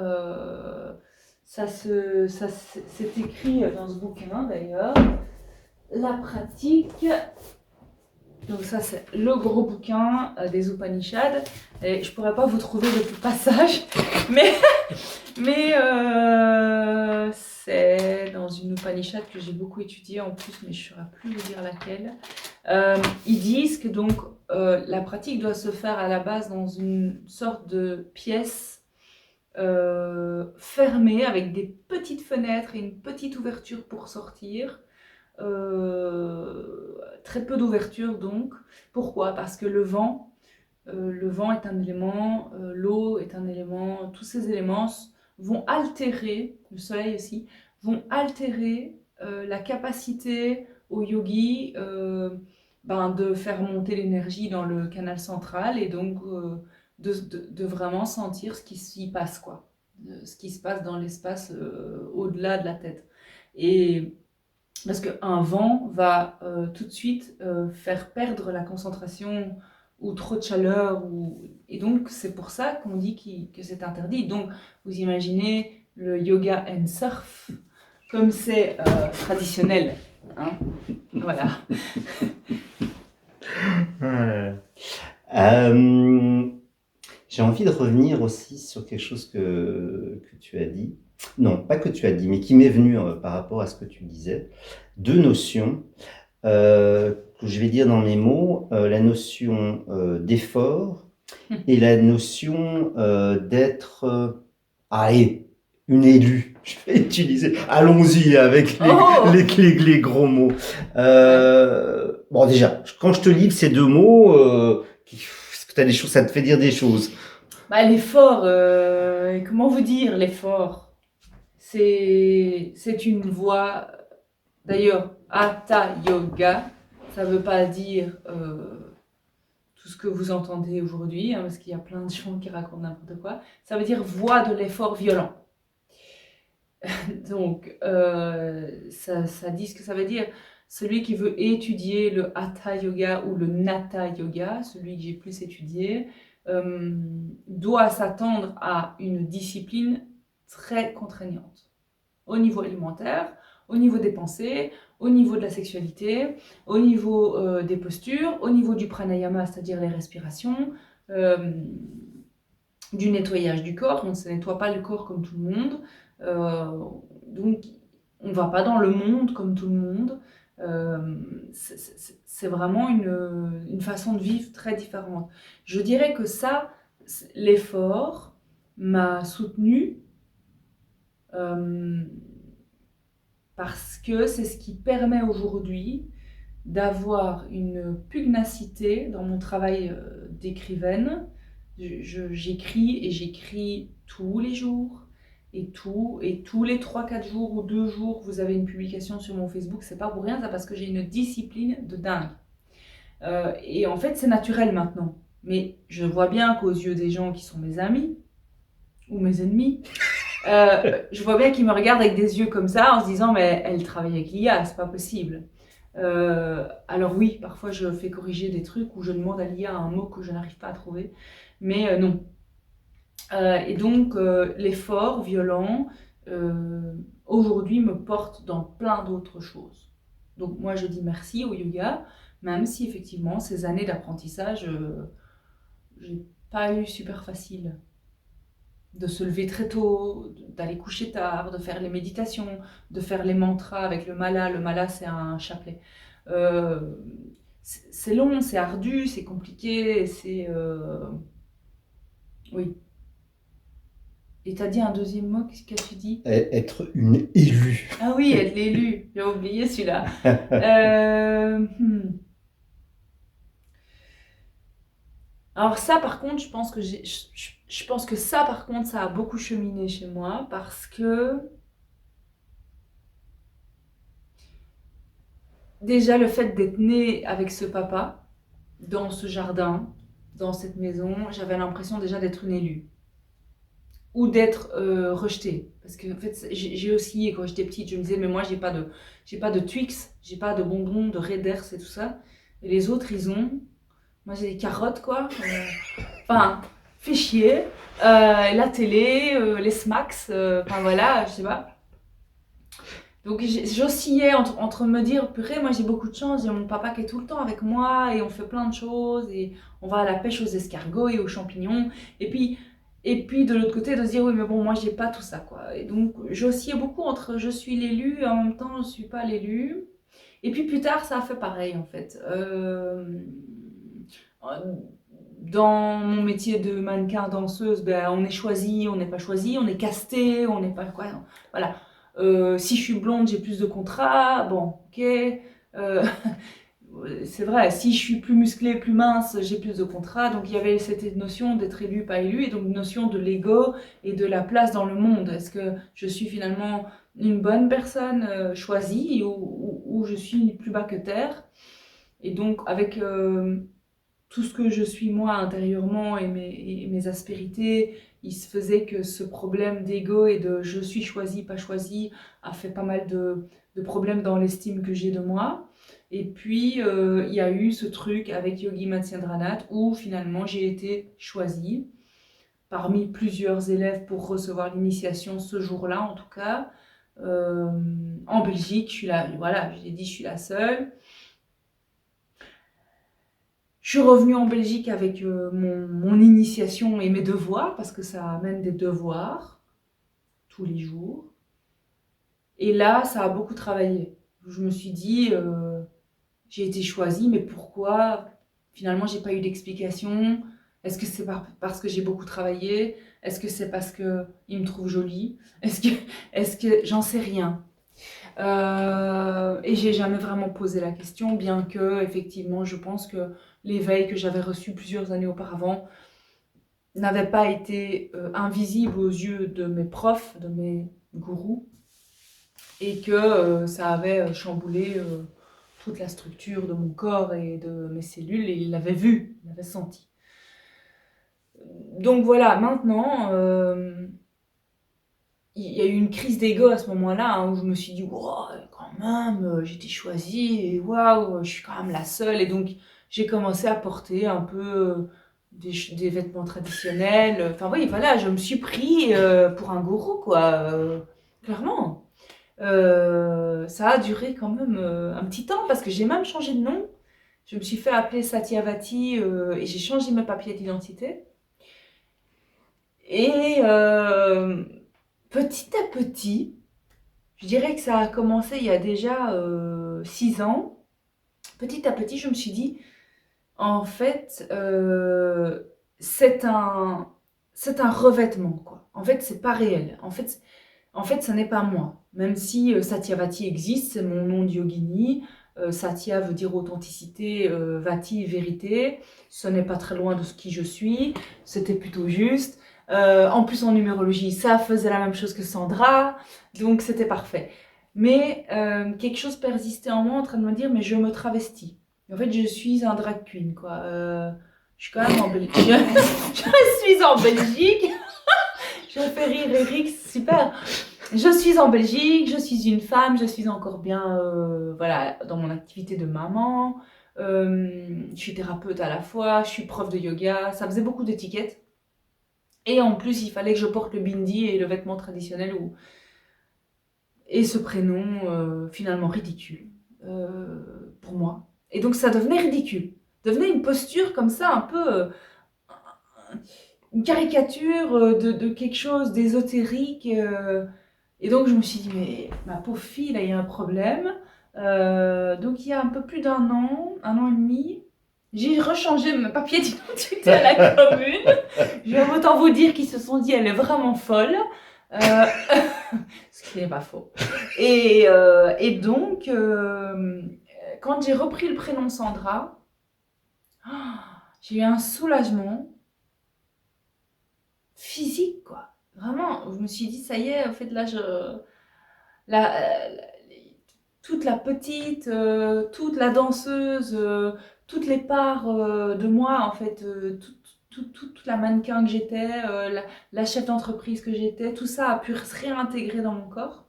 c'est écrit dans ce bouquin d'ailleurs. La pratique, donc ça c'est le gros bouquin des Upanishads. Et je pourrais pas vous trouver le passage, mais c'est dans une Upanishad que j'ai beaucoup étudiée en plus, mais je ne saurais plus vous dire laquelle. Ils disent que donc la pratique doit se faire à la base dans une sorte de pièce fermée avec des petites fenêtres et une petite ouverture pour sortir. Très peu d'ouverture donc. Pourquoi? Parce que le vent est un élément, l'eau est un élément, tous ces éléments vont altérer, le soleil aussi, vont altérer la capacité au yogi de faire monter l'énergie dans le canal central et donc de vraiment sentir ce qui s'y passe, quoi. Ce qui se passe dans l'espace au-delà de la tête. Et parce qu'un vent va tout de suite faire perdre la concentration ou trop de chaleur. Et donc, c'est pour ça qu'on dit que c'est interdit. Donc, vous imaginez le yoga and surf, comme c'est traditionnel. Hein, voilà. J'ai envie de revenir aussi sur quelque chose que tu as dit. Non, pas que tu as dit, mais qui m'est venu par rapport à ce que tu disais. Deux notions que je vais dire dans mes mots. La notion d'effort et la notion d'être une élue. Je vais utiliser. Allons-y avec les gros mots. Bon, déjà, quand je te livre ces deux mots, est-ce que t'as des choses, ça te fait dire des choses? Bah, l'effort, comment vous dire l'effort? C'est une voie D'ailleurs, Hatha Yoga, ça ne veut pas dire tout ce que vous entendez aujourd'hui, hein, parce qu'il y a plein de gens qui racontent n'importe quoi. Ça veut dire voie de l'effort violent. Donc, ça dit ce que ça veut dire. Celui qui veut étudier le Hatha Yoga ou le Natha Yoga, celui que j'ai plus étudié, doit s'attendre à une discipline très contraignante. Au niveau alimentaire, au niveau des pensées, au niveau de la sexualité, au niveau des postures, au niveau du pranayama, c'est-à-dire les respirations, du nettoyage du corps. On ne se nettoie pas le corps comme tout le monde. Donc, on ne va pas dans le monde comme tout le monde. C'est vraiment une façon de vivre très différente. Je dirais que ça, l'effort m'a soutenue parce que c'est ce qui permet aujourd'hui d'avoir une pugnacité dans mon travail d'écrivaine. J'écris et j'écris tous les jours. Et tous les 3-4 jours ou 2 jours, vous avez une publication sur mon Facebook, c'est pas pour rien, c'est parce que j'ai une discipline de dingue. Et en fait, c'est naturel maintenant. Mais je vois bien qu'aux yeux des gens qui sont mes amis, ou mes ennemis, je vois bien qu'ils me regardent avec des yeux comme ça, en se disant, mais elle travaille avec l'IA, c'est pas possible. Alors oui, parfois je fais corriger des trucs où je demande à l'IA un mot que je n'arrive pas à trouver, mais non. Et donc, l'effort violent, aujourd'hui, me porte dans plein d'autres choses. Donc, moi, je dis merci au yoga, même si, effectivement, ces années d'apprentissage, j'ai pas eu super facile. De se lever très tôt, d'aller coucher tard, de faire les méditations, de faire les mantras avec le mala. Le mala, c'est un chapelet. C'est long, c'est ardu, c'est compliqué, c'est... Oui. Et t'as dit un deuxième mot, qu'est-ce que tu dis? Être une élue. Ah oui, être l'élu, j'ai oublié celui-là. Alors ça, par contre, je pense que ça, par contre, ça a beaucoup cheminé chez moi parce que déjà le fait d'être née avec ce papa dans ce jardin, dans cette maison, j'avais l'impression déjà d'être une élue. Ou d'être rejetée. Parce que en fait, j'ai aussi, quand j'étais petite, je me disais, mais moi, j'ai pas de Twix, j'ai pas de bonbons, de Raiders et tout ça. Et les autres, ils ont. Moi, j'ai des carottes, quoi. Enfin, fais chier. La télé, les smacks, enfin voilà, je sais pas. Donc j'oscillais entre me dire, purée, moi j'ai beaucoup de chance, j'ai mon papa qui est tout le temps avec moi et on fait plein de choses et on va à la pêche aux escargots et aux champignons. Et puis de l'autre côté de se dire, oui mais bon, moi j'ai pas tout ça quoi. Et donc j'oscillais beaucoup entre je suis l'élu et en même temps je suis pas l'élu. Et puis plus tard ça a fait pareil en fait. Dans mon métier de mannequin danseuse, ben, on est choisi, on n'est pas choisi, on est casté, on n'est pas quoi. Voilà. Si je suis blonde, j'ai plus de contrats. Bon, ok. C'est vrai, si je suis plus musclée, plus mince, j'ai plus de contrats. Donc il y avait cette notion d'être élu, pas élu, et donc une notion de l'ego et de la place dans le monde. Est-ce que je suis finalement une bonne personne choisie ou je suis plus bas que terre? Et donc avec tout ce que je suis moi intérieurement et mes aspérités, il se faisait que ce problème d'ego et de je suis choisi, pas choisi a fait pas mal de problèmes dans l'estime que j'ai de moi. Et puis, il y a eu ce truc avec Yogi Matsyendranath où finalement j'ai été choisie parmi plusieurs élèves pour recevoir l'initiation ce jour-là en tout cas. En Belgique, je suis là, voilà, j'ai dit je suis la seule. Je suis revenue en Belgique avec mon initiation et mes devoirs, parce que ça amène des devoirs tous les jours. Et là, ça a beaucoup travaillé. Je me suis dit, j'ai été choisie, mais pourquoi? Finalement, j'ai pas eu d'explication. Est-ce que c'est parce que j'ai beaucoup travaillé? Est-ce que c'est parce qu'ils me trouvent jolie? Est-ce que j'en sais rien. Et j'ai jamais vraiment posé la question, bien que effectivement, je pense que l'éveil que j'avais reçu plusieurs années auparavant n'avait pas été invisible aux yeux de mes profs, de mes gourous. et que ça avait chamboulé toute la structure de mon corps et de mes cellules, et il l'avait vu, il l'avait senti. Donc voilà, maintenant, il y a eu une crise d'ego à ce moment-là, hein, où je me suis dit, wow, quand même, j'ai été choisie, et waouh, je suis quand même la seule. Et donc, j'ai commencé à porter un peu des vêtements traditionnels. Enfin, oui, voilà, je me suis pris pour un gourou, quoi, clairement. Ça a duré quand même un petit temps, parce que j'ai même changé de nom. Je me suis fait appeler Satyavati et j'ai changé mes papiers d'identité. Et petit à petit, je dirais que ça a commencé il y a déjà 6 ans. Petit à petit, je me suis dit, en fait, c'est un revêtement, quoi. En fait, c'est pas réel. En fait, ça n'est pas moi. Même si Satyavati existe, c'est mon nom de yogini. Satya veut dire authenticité, Vati, vérité. Ce n'est pas très loin de ce qui je suis. C'était plutôt juste. En plus, en numérologie, ça faisait la même chose que Sandra. Donc, c'était parfait. Mais quelque chose persistait en moi en train de me dire, mais je me travestis. En fait, je suis un drag queen, quoi. Je suis quand même en Belgique. Je suis en Belgique. Je fais rire Eric, super. Je suis en Belgique, je suis une femme, je suis encore bien voilà, dans mon activité de maman. Je suis thérapeute à la fois, je suis prof de yoga. Ça faisait beaucoup d'étiquettes. Et en plus, il fallait que je porte le bindi et le vêtement traditionnel et ce prénom finalement ridicule pour moi. Et donc ça devenait ridicule. Devenait une posture comme ça, un peu une caricature de quelque chose d'ésotérique. Et donc je me suis dit, mais ma pauvre fille, là, il y a un problème. Donc il y a un peu plus un an et demi, j'ai rechangé mes papiers d'identité à la commune. Je vais autant vous dire qu'ils se sont dit, elle est vraiment folle. Ce qui n'est pas faux. Et donc, quand j'ai repris le prénom Sandra, j'ai eu un soulagement physique, quoi. Vraiment, je me suis dit, ça y est, en fait, là, toute la petite, toute la danseuse, toutes les parts de moi, en fait, toute la mannequin que j'étais, la chef d'entreprise que j'étais, tout ça a pu se réintégrer dans mon corps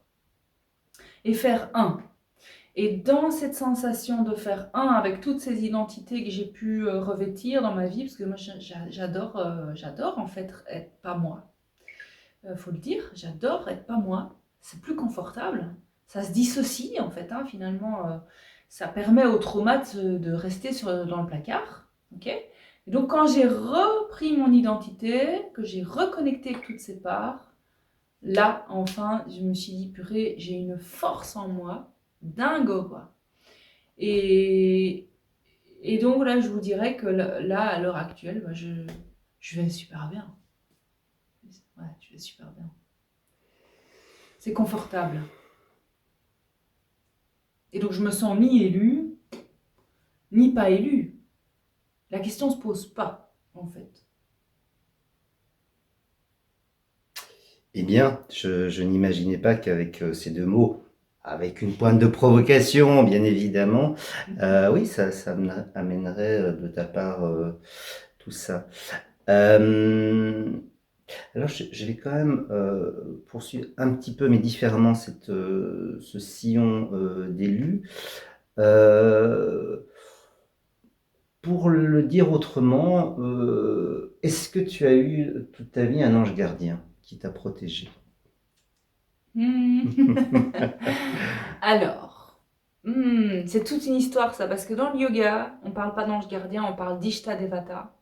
et faire un. Et dans cette sensation de faire un avec toutes ces identités que j'ai pu revêtir dans ma vie, parce que moi j'adore en fait être pas moi. Faut le dire, j'adore être pas moi. C'est plus confortable. Ça se dissocie en fait, hein, finalement. Ça permet au trauma de rester dans le placard. Ok. Et donc quand j'ai repris mon identité, que j'ai reconnecté avec toutes ces parts, là enfin je me suis dit purée, j'ai une force en moi, dingo quoi. Et, et donc là, je vous dirais que là, à l'heure actuelle, bah, je vais super bien. Ouais, je vais super bien. C'est confortable. Et donc, je me sens ni élue, ni pas élue. La question ne se pose pas, en fait. Eh bien, je n'imaginais pas qu'avec ces deux mots, avec une pointe de provocation, bien évidemment, oui, ça amènerait de ta part tout ça. Euh, alors, je vais quand même poursuivre un petit peu, mais différemment, ce sillon d'élu. Euh, pour le dire autrement, est-ce que tu as eu toute ta vie un ange gardien qui t'a protégé? Alors, c'est toute une histoire ça, parce que dans le yoga, on ne parle pas d'ange gardien, on parle d'Ishta Devata.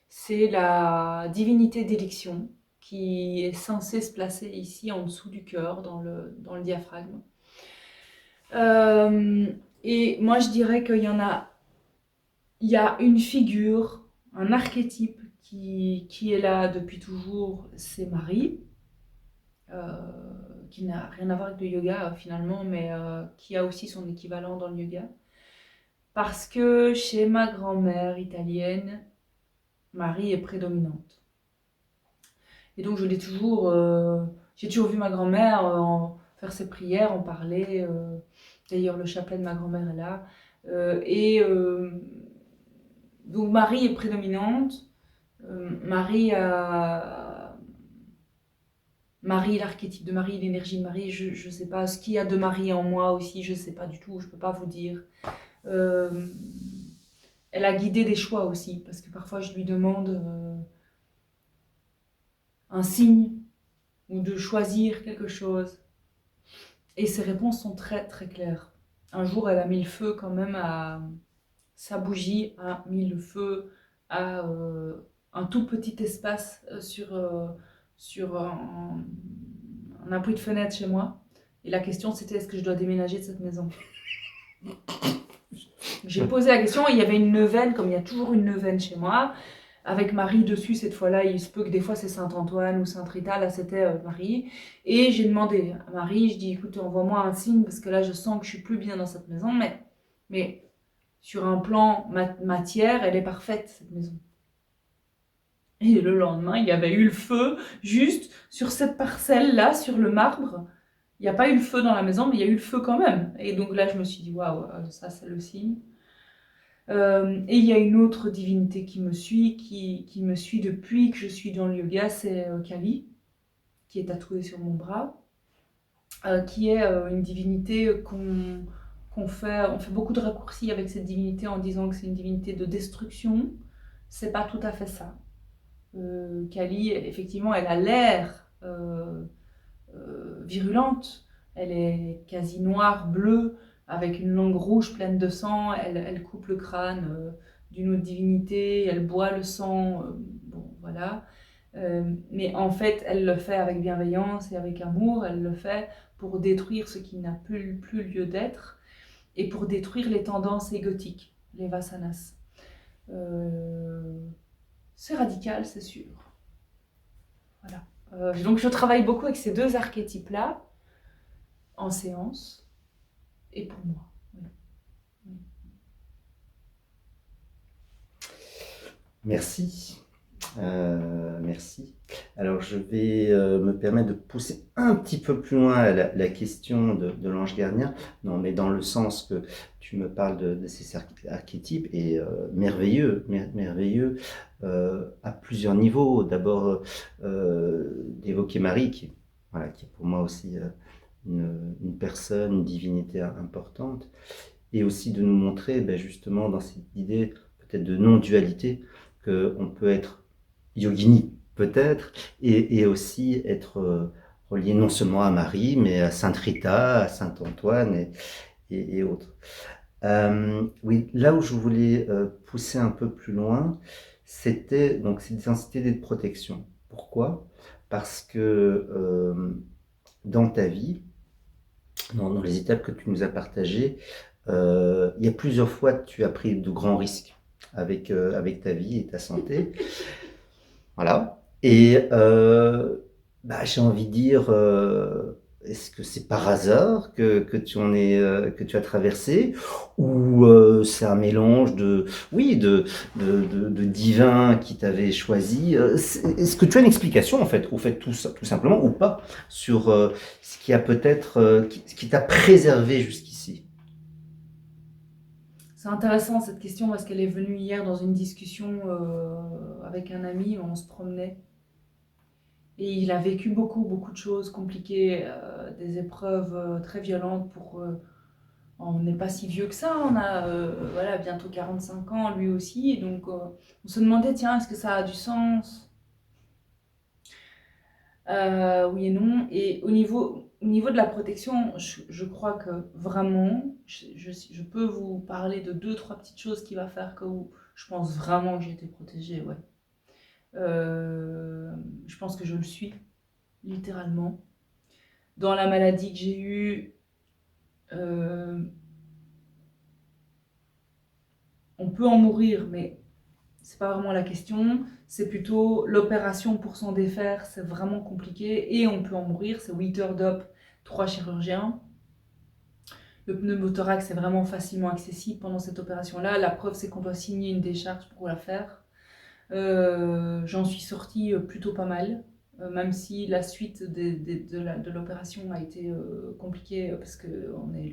C'est la divinité d'élection qui est censée se placer ici en dessous du cœur, dans le diaphragme. Et moi je dirais qu'il y a une figure, un archétype qui est là depuis toujours, c'est Marie, qui n'a rien à voir avec le yoga finalement, mais qui a aussi son équivalent dans le yoga. Parce que chez ma grand-mère italienne, Marie est prédominante. Et donc j'ai toujours vu ma grand-mère faire ses prières, en parler. D'ailleurs, le chapelet de ma grand-mère est là. Donc Marie est prédominante. Marie, l'archétype de Marie, l'énergie de Marie, je ne sais pas. Ce qu'il y a de Marie en moi aussi, je ne sais pas du tout, je ne peux pas vous dire. Elle a guidé des choix aussi, parce que parfois je lui demande un signe ou de choisir quelque chose. Et ses réponses sont très très claires. Un jour, elle a mis le feu quand même à sa bougie, a mis le feu à un tout petit espace sur un appui de fenêtre chez moi. Et la question c'était est-ce que je dois déménager de cette maison? J'ai posé la question et il y avait une neuvaine, comme il y a toujours une neuvaine chez moi, avec Marie dessus cette fois-là. Il se peut que des fois c'est Saint-Antoine ou Saint-Rita, là c'était Marie. Et j'ai demandé à Marie, je dis écoute, envoie-moi un signe parce que là je sens que je suis plus bien dans cette maison, mais sur un plan matière, elle est parfaite cette maison. Et le lendemain, il y avait eu le feu juste sur cette parcelle-là, sur le marbre. Il n'y a pas eu le feu dans la maison, mais il y a eu le feu quand même. Et donc là, je me suis dit, waouh, ça c'est le signe. Et il y a une autre divinité qui me suit, qui me suit depuis que je suis dans le yoga, c'est Kali, qui est tatouée sur mon bras, qui est une divinité on fait beaucoup de raccourcis avec cette divinité en disant que c'est une divinité de destruction. C'est pas tout à fait ça. Kali, effectivement, elle a l'air virulente. Elle est quasi noire, bleue, avec une langue rouge pleine de sang. Elle coupe le crâne d'une autre divinité, elle boit le sang. Bon, voilà. Mais en fait, elle le fait avec bienveillance et avec amour. Elle le fait pour détruire ce qui n'a plus lieu d'être et pour détruire les tendances égotiques, les vasanas. C'est radical, c'est sûr. Voilà. Donc je travaille beaucoup avec ces deux archétypes-là, en séance, et pour moi. Oui. Merci. Merci. Alors, je vais me permettre de pousser un petit peu plus loin la question de l'ange gardien, non, mais dans le sens que tu me parles de ces archétypes, et merveilleux à plusieurs niveaux. D'abord, d'évoquer Marie, qui est pour moi aussi une personne, une divinité importante, et aussi de nous montrer justement dans cette idée peut-être de non-dualité, qu'on peut être yogini peut-être, et aussi être relié non seulement à Marie, mais à Sainte Rita, à Saint Antoine et autres. Oui, là où je voulais pousser un peu plus loin, c'était donc cette identité de protection. Pourquoi? Parce que dans ta vie, dans les étapes que tu nous as partagées, il y a plusieurs fois que tu as pris de grands risques avec ta vie et ta santé. Voilà. Et j'ai envie de dire, est-ce que c'est par hasard que tu as traversé, ou c'est un mélange de divin qui t'avait choisi? Est-ce que tu as une explication en fait, au fait tout simplement, ou pas, sur ce qui a peut-être ce qui t'a préservé jusqu'ici? C'est intéressant cette question parce qu'elle est venue hier dans une discussion avec un ami où on se promenait. Et il a vécu beaucoup de choses compliquées, des épreuves très violentes on n'est pas si vieux que ça, on a bientôt 45 ans lui aussi. Et donc on se demandait, tiens, est-ce que ça a du sens? Oui et non. Et au niveau de la protection, je crois que vraiment, je peux vous parler de 2-3 petites choses qui va faire que je pense vraiment que j'ai été protégée, ouais. Je pense que je le suis, littéralement. Dans la maladie que j'ai eue, on peut en mourir, mais c'est pas vraiment la question. C'est plutôt l'opération pour s'en défaire, c'est vraiment compliqué. Et on peut en mourir, c'est 8 heures d'op, 3 chirurgiens. Le pneumothorax est vraiment facilement accessible pendant cette opération-là. La preuve, c'est qu'on doit signer une décharge pour la faire. J'en suis sortie plutôt pas mal. même si la suite de l'opération a été compliquée parce qu'on est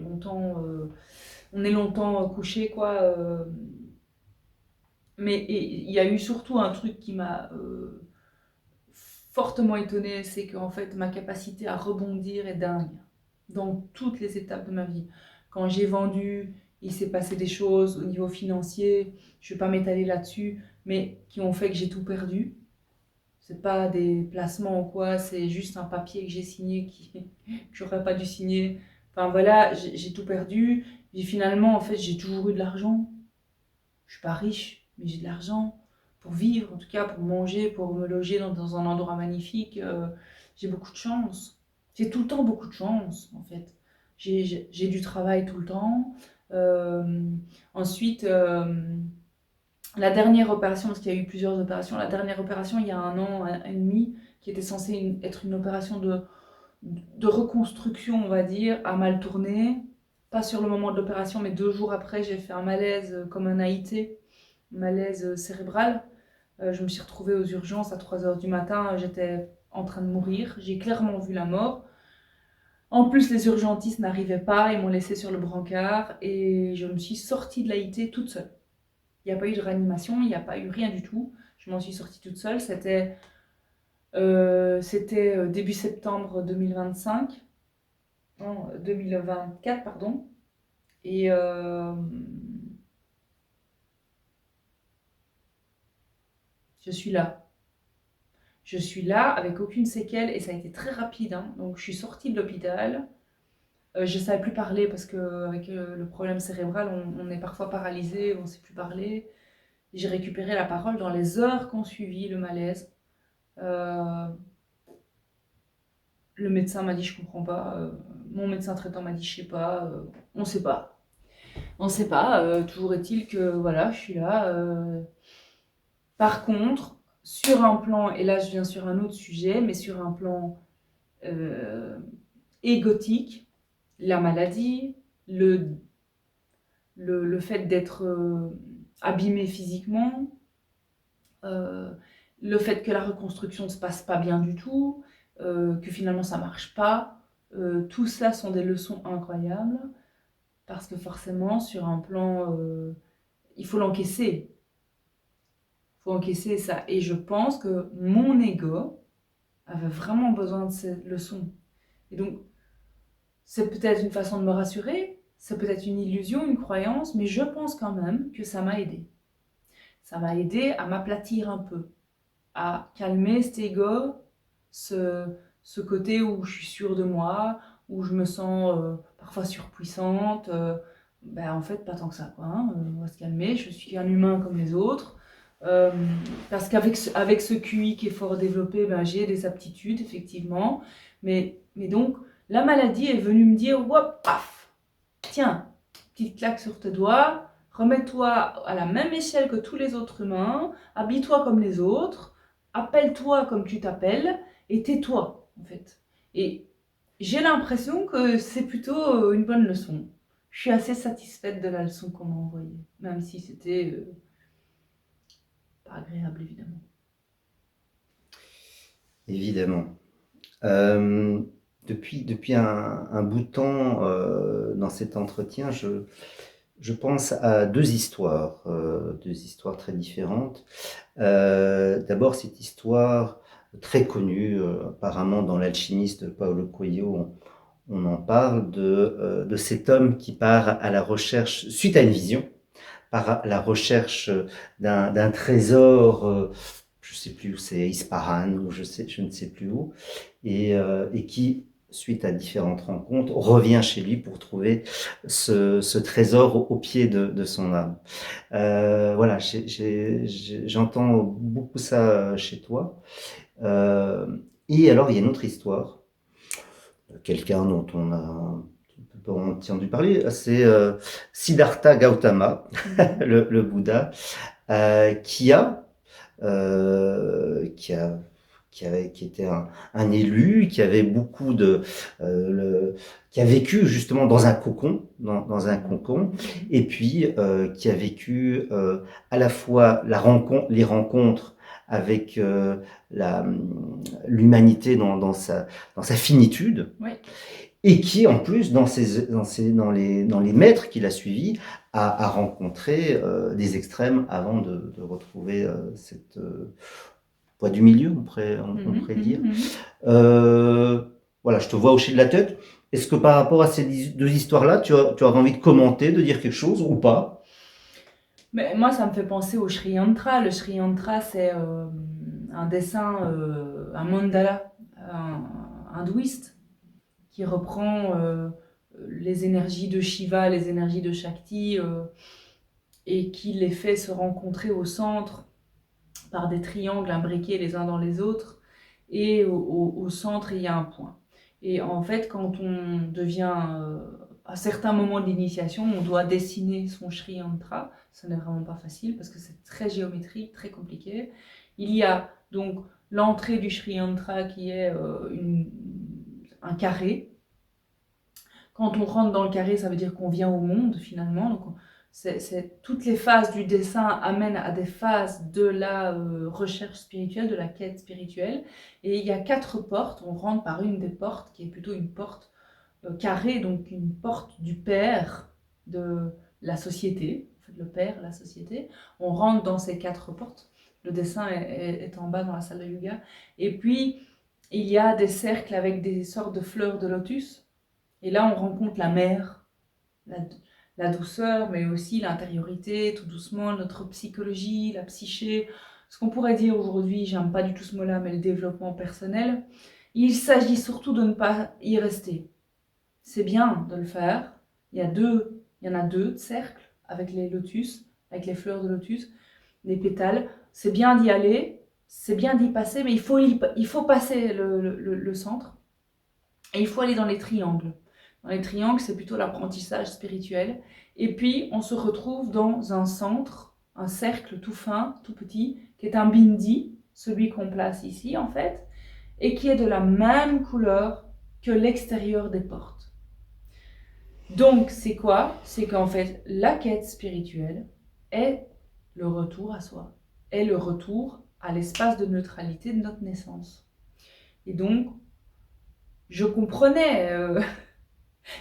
longtemps couché, quoi. Mais il y a eu surtout un truc qui m'a fortement étonnée, c'est qu'en fait, ma capacité à rebondir est dingue dans toutes les étapes de ma vie. Quand j'ai vendu, il s'est passé des choses au niveau financier, je ne vais pas m'étaler là-dessus, mais qui ont fait que j'ai tout perdu. C'est pas des placements ou quoi, c'est juste un papier que j'ai signé que j'aurais pas dû signer. Enfin voilà, j'ai tout perdu. Et finalement, en fait, j'ai toujours eu de l'argent. Je suis pas riche, mais j'ai de l'argent pour vivre, en tout cas pour manger, pour me loger dans un endroit magnifique. J'ai beaucoup de chance. J'ai tout le temps beaucoup de chance, en fait. J'ai du travail tout le temps. Euh, ensuite, la dernière opération, parce qu'il y a eu plusieurs opérations, la dernière opération, il y a 1 an et demi, qui était censée être une opération de reconstruction, on va dire, a mal tourné. Pas sur le moment de l'opération, mais 2 jours après, j'ai fait un malaise comme un AIT, malaise cérébral. Je me suis retrouvée aux urgences à 3 heures du matin, j'étais en train de mourir, j'ai clairement vu la mort. En plus, les urgentistes n'arrivaient pas, ils m'ont laissée sur le brancard et je me suis sortie de l'AIT toute seule. Il n'y a pas eu de réanimation, il n'y a pas eu rien du tout. Je m'en suis sortie toute seule. C'était début septembre 2025. Non, 2024, pardon. Et je suis là. Je suis là avec aucune séquelle et ça a été très rapide, hein. Donc je suis sortie de l'hôpital. Je ne savais plus parler parce qu'avec le problème cérébral, on est parfois paralysé, on ne sait plus parler. J'ai récupéré la parole dans les heures qui ont suivi le malaise. Euh, le médecin m'a dit je comprends pas. Mon médecin traitant m'a dit je sais pas. On sait pas. On sait pas. Toujours est-il que voilà, je suis là. Par contre, sur un plan, et là je viens sur un autre sujet, mais sur un plan euh, égotique, la maladie, le fait d'être abîmé physiquement, euh, le fait que la reconstruction ne se passe pas bien du tout, que finalement ça marche pas, tout ça sont des leçons incroyables parce que forcément sur un plan, il faut l'encaisser. Il faut encaisser ça. Et je pense que mon ego avait vraiment besoin de ces leçons. Et donc, c'est peut-être une façon de me rassurer, c'est peut-être une illusion, une croyance, mais je pense quand même que ça m'a aidé. Ça m'a aidé à m'aplatir un peu, à calmer cet ego, ce côté où je suis sûre de moi, où je me sens parfois surpuissante. Ben, en fait, pas tant que ça, quoi, hein. On va se calmer, je suis un humain comme les autres. Euh, Parce qu'avec avec ce QI qui est fort développé, ben, j'ai des aptitudes, effectivement. Mais donc, la maladie est venue me dire, hop, paf, tiens, petite claque sur tes doigts, remets-toi à la même échelle que tous les autres humains, habille-toi comme les autres, appelle-toi comme tu t'appelles et tais-toi, en fait. Et j'ai l'impression que c'est plutôt une bonne leçon. Je suis assez satisfaite de la leçon qu'on m'a envoyée, même si c'était pas agréable, évidemment. Évidemment. Euh, depuis un bout de temps, dans cet entretien, je pense à deux histoires très différentes. D'abord, cette histoire très connue, apparemment dans L'Alchimiste de Paulo Coelho, on en parle de cet homme qui part à la recherche, suite à une vision, part à la recherche d'un trésor, je ne sais plus où c'est, Ispahan, ou je ne sais plus où, et qui, suite à différentes rencontres, revient chez lui pour trouver ce trésor au pied de son âme. Voilà, j'entends beaucoup ça chez toi. Euh, et alors, il y a une autre histoire, quelqu'un dont on a un peu entendu parler, c'est Siddhartha Gautama, le Bouddha, qui a, euh, qui a qui était un élu, qui avait beaucoup qui a vécu justement dans un cocon, dans un cocon, et puis qui a vécu à la fois les rencontres avec l'humanité dans sa finitude, Oui. et qui en plus dans les maîtres qu'il a suivis a rencontré des extrêmes avant de retrouver cette voie du milieu, on pourrait dire. Voilà, je te vois hocher de la tête. Est-ce que par rapport à ces deux histoires-là, tu auras envie de commenter, de dire quelque chose ou pas? Mais moi, ça me fait penser au Sri Yantra. Le Sri Yantra, c'est un dessin, un mandala hindouiste qui reprend les énergies de Shiva, les énergies de Shakti, et qui les fait se rencontrer au centre par des triangles imbriqués les uns dans les autres. Et au centre, il y a un point. Et en fait, quand on devient, à certains moments de l'initiation, on doit dessiner son Sri Yantra. Ce n'est vraiment pas facile parce que c'est très géométrique, très compliqué. Il y a donc l'entrée du Sri Yantra qui est un carré. Quand on rentre dans le carré, ça veut dire qu'on vient au monde finalement. Donc, toutes les phases du dessin amènent à des phases de la recherche spirituelle, de la quête spirituelle. Et il y a 4 portes. On rentre par une des portes qui est plutôt une porte carrée, donc une porte du père de la société. En fait, le père, la société. On rentre dans ces 4 portes. Le dessin est en bas dans la salle de yoga. Et puis, il y a des cercles avec des sortes de fleurs de lotus. Et là, on rencontre la mer, la douceur, mais aussi l'intériorité, tout doucement, notre psychologie, la psyché. Ce qu'on pourrait dire aujourd'hui, j'aime pas du tout ce mot-là, mais le développement personnel. Il s'agit surtout de ne pas y rester. C'est bien de le faire. Il y en a 2 de cercles avec les lotus, avec les fleurs de lotus, les pétales. C'est bien d'y aller, c'est bien d'y passer, mais il faut passer le centre. Et il faut aller dans les triangles. Dans les triangles, c'est plutôt l'apprentissage spirituel. Et puis, on se retrouve dans un centre, un cercle tout fin, tout petit, qui est un bindi, celui qu'on place ici en fait, et qui est de la même couleur que l'extérieur des portes. Donc, c'est quoi? C'est qu'en fait, la quête spirituelle est le retour à soi, est le retour à l'espace de neutralité de notre naissance. Et donc, je comprenais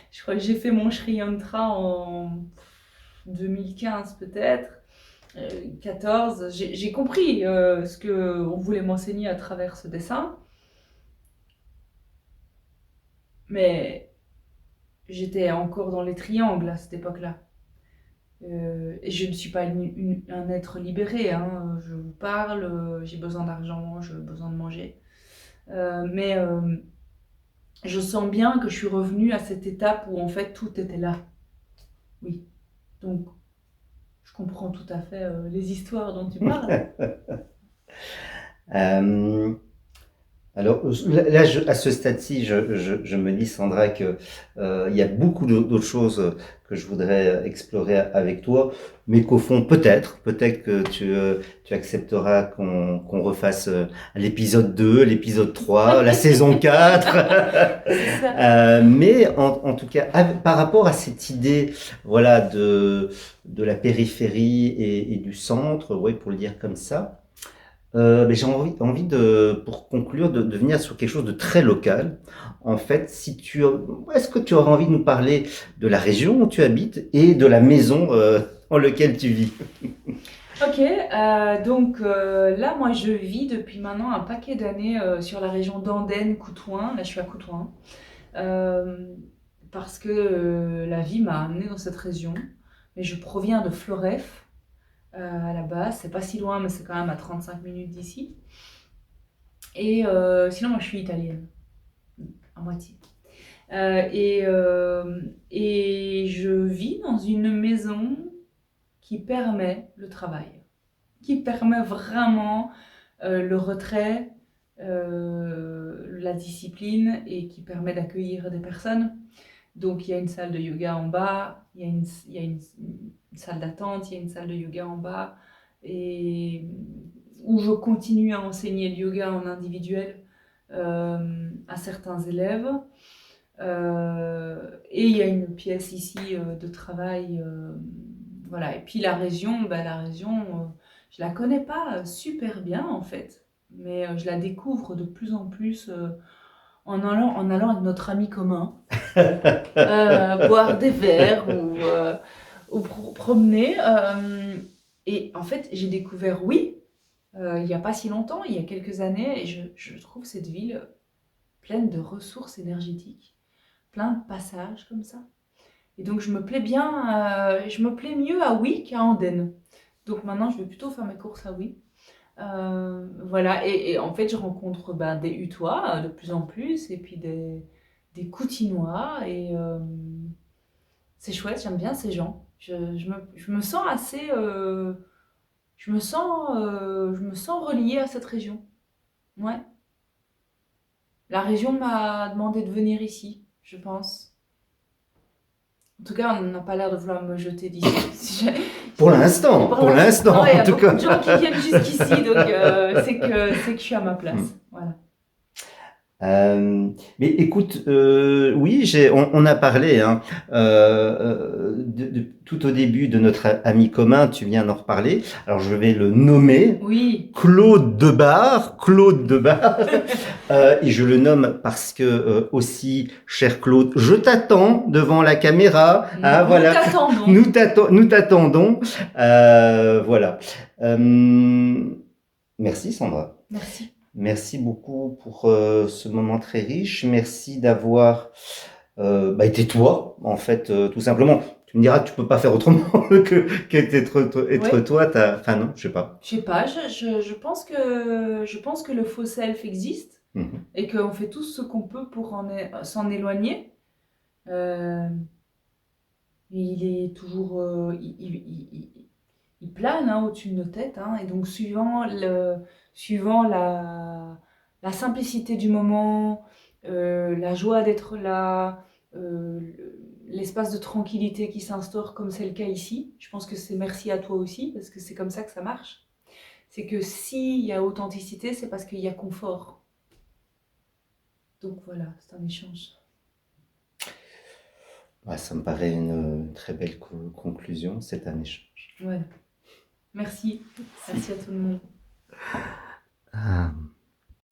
je crois que j'ai fait mon Sri Yantra en 2015 peut-être, 14. J'ai compris ce qu'on voulait m'enseigner à travers ce dessin, mais j'étais encore dans les triangles à cette époque-là. Et je ne suis pas un être libéré, hein. Je vous parle, j'ai besoin d'argent, j'ai besoin de manger. Mais je sens bien que je suis revenue à cette étape où en fait tout était là. Oui. Donc je comprends tout à fait les histoires dont tu parles. Euh, Alors là, à ce stade-ci, je me dis, Sandra, que il y a beaucoup d'autres choses que je voudrais explorer avec toi, mais qu'au fond, peut-être que tu accepteras qu'on refasse l'épisode 2, l'épisode 3, la saison 4. C'est ça. Mais en tout cas, par rapport à cette idée, voilà, de la périphérie et du centre, ouais, pour le dire comme ça. Mais j'ai envie pour conclure, de venir sur quelque chose de très local. En fait, est-ce que tu auras envie de nous parler de la région où tu habites et de la maison dans laquelle tu vis? Ok, donc là, moi, je vis depuis maintenant un paquet d'années sur la région d'Andenne, Coutouin. Là, je suis à Coutouin. Euh, Parce que la vie m'a amenée dans cette région. Mais je proviens de Floref à la base. C'est pas si loin, mais c'est quand même à 35 minutes d'ici. Et sinon, moi, je suis italienne, à moitié. Et je vis dans une maison qui permet le travail, qui permet vraiment le retrait, la discipline et qui permet d'accueillir des personnes. Donc il y a une salle de yoga en bas, il y a une salle d'attente, il y a une salle de yoga en bas, et où je continue à enseigner le yoga en individuel à certains élèves. Et il y a une pièce ici de travail. Voilà. Et puis la région, Je la connais pas super bien en fait, mais je la découvre de plus en plus en allant avec notre ami commun, boire des verres ou promener. Et en fait, j'ai découvert, oui, il n'y a pas si longtemps, il y a quelques années, et je trouve cette ville pleine de ressources énergétiques, plein de passages comme ça. Et donc je me plais bien, je me plais mieux à Oui qu'à Andenne. Donc maintenant, je vais plutôt faire mes courses à Oui. Voilà, et en fait, je rencontre des Hutois de plus en plus, et puis des Coutinois, et c'est chouette, j'aime bien ces gens. Je me sens assez. Je me sens reliée à cette région. Ouais. La région m'a demandé de venir ici, je pense. En tout cas, on n'a pas l'air de vouloir me jeter d'ici. Pour l'instant, Pour pour l'instant, l'instant, il y en a tout beaucoup cas. de gens qui viennent jusqu'ici, donc c'est que je suis à ma place. Voilà. Mais écoute, oui, on a parlé hein, tout au début de notre ami commun, tu viens d'en reparler. Alors je vais le nommer Oui. Claude Debar. Claude Debar. Et je le nomme parce que aussi, cher Claude, je t'attends devant la caméra. Hein, Nous voilà. t'attendons. Nous t'attendons. Voilà. Merci Sandra. Merci. Merci beaucoup pour ce moment très riche. Merci d'avoir été toi, en fait, tout simplement. Tu me diras que tu peux pas faire autrement être Ouais. toi. Enfin non, je sais pas. Je sais pas, je pense que le faux self existe Mhm. et qu'on fait tout ce qu'on peut pour s'en éloigner. Euh, il est toujours, il plane hein, au-dessus de nos têtes, hein, et donc suivant la simplicité du moment, la joie d'être là, l'espace de tranquillité qui s'instaure comme c'est le cas ici. Je pense que c'est merci à toi aussi parce que c'est comme ça que ça marche. C'est que s'il y a authenticité, c'est parce qu'il y a confort. Donc voilà, c'est un échange. Ouais, ça me paraît une très belle conclusion. C'est un échange. Ouais. Merci. Merci à tout le monde.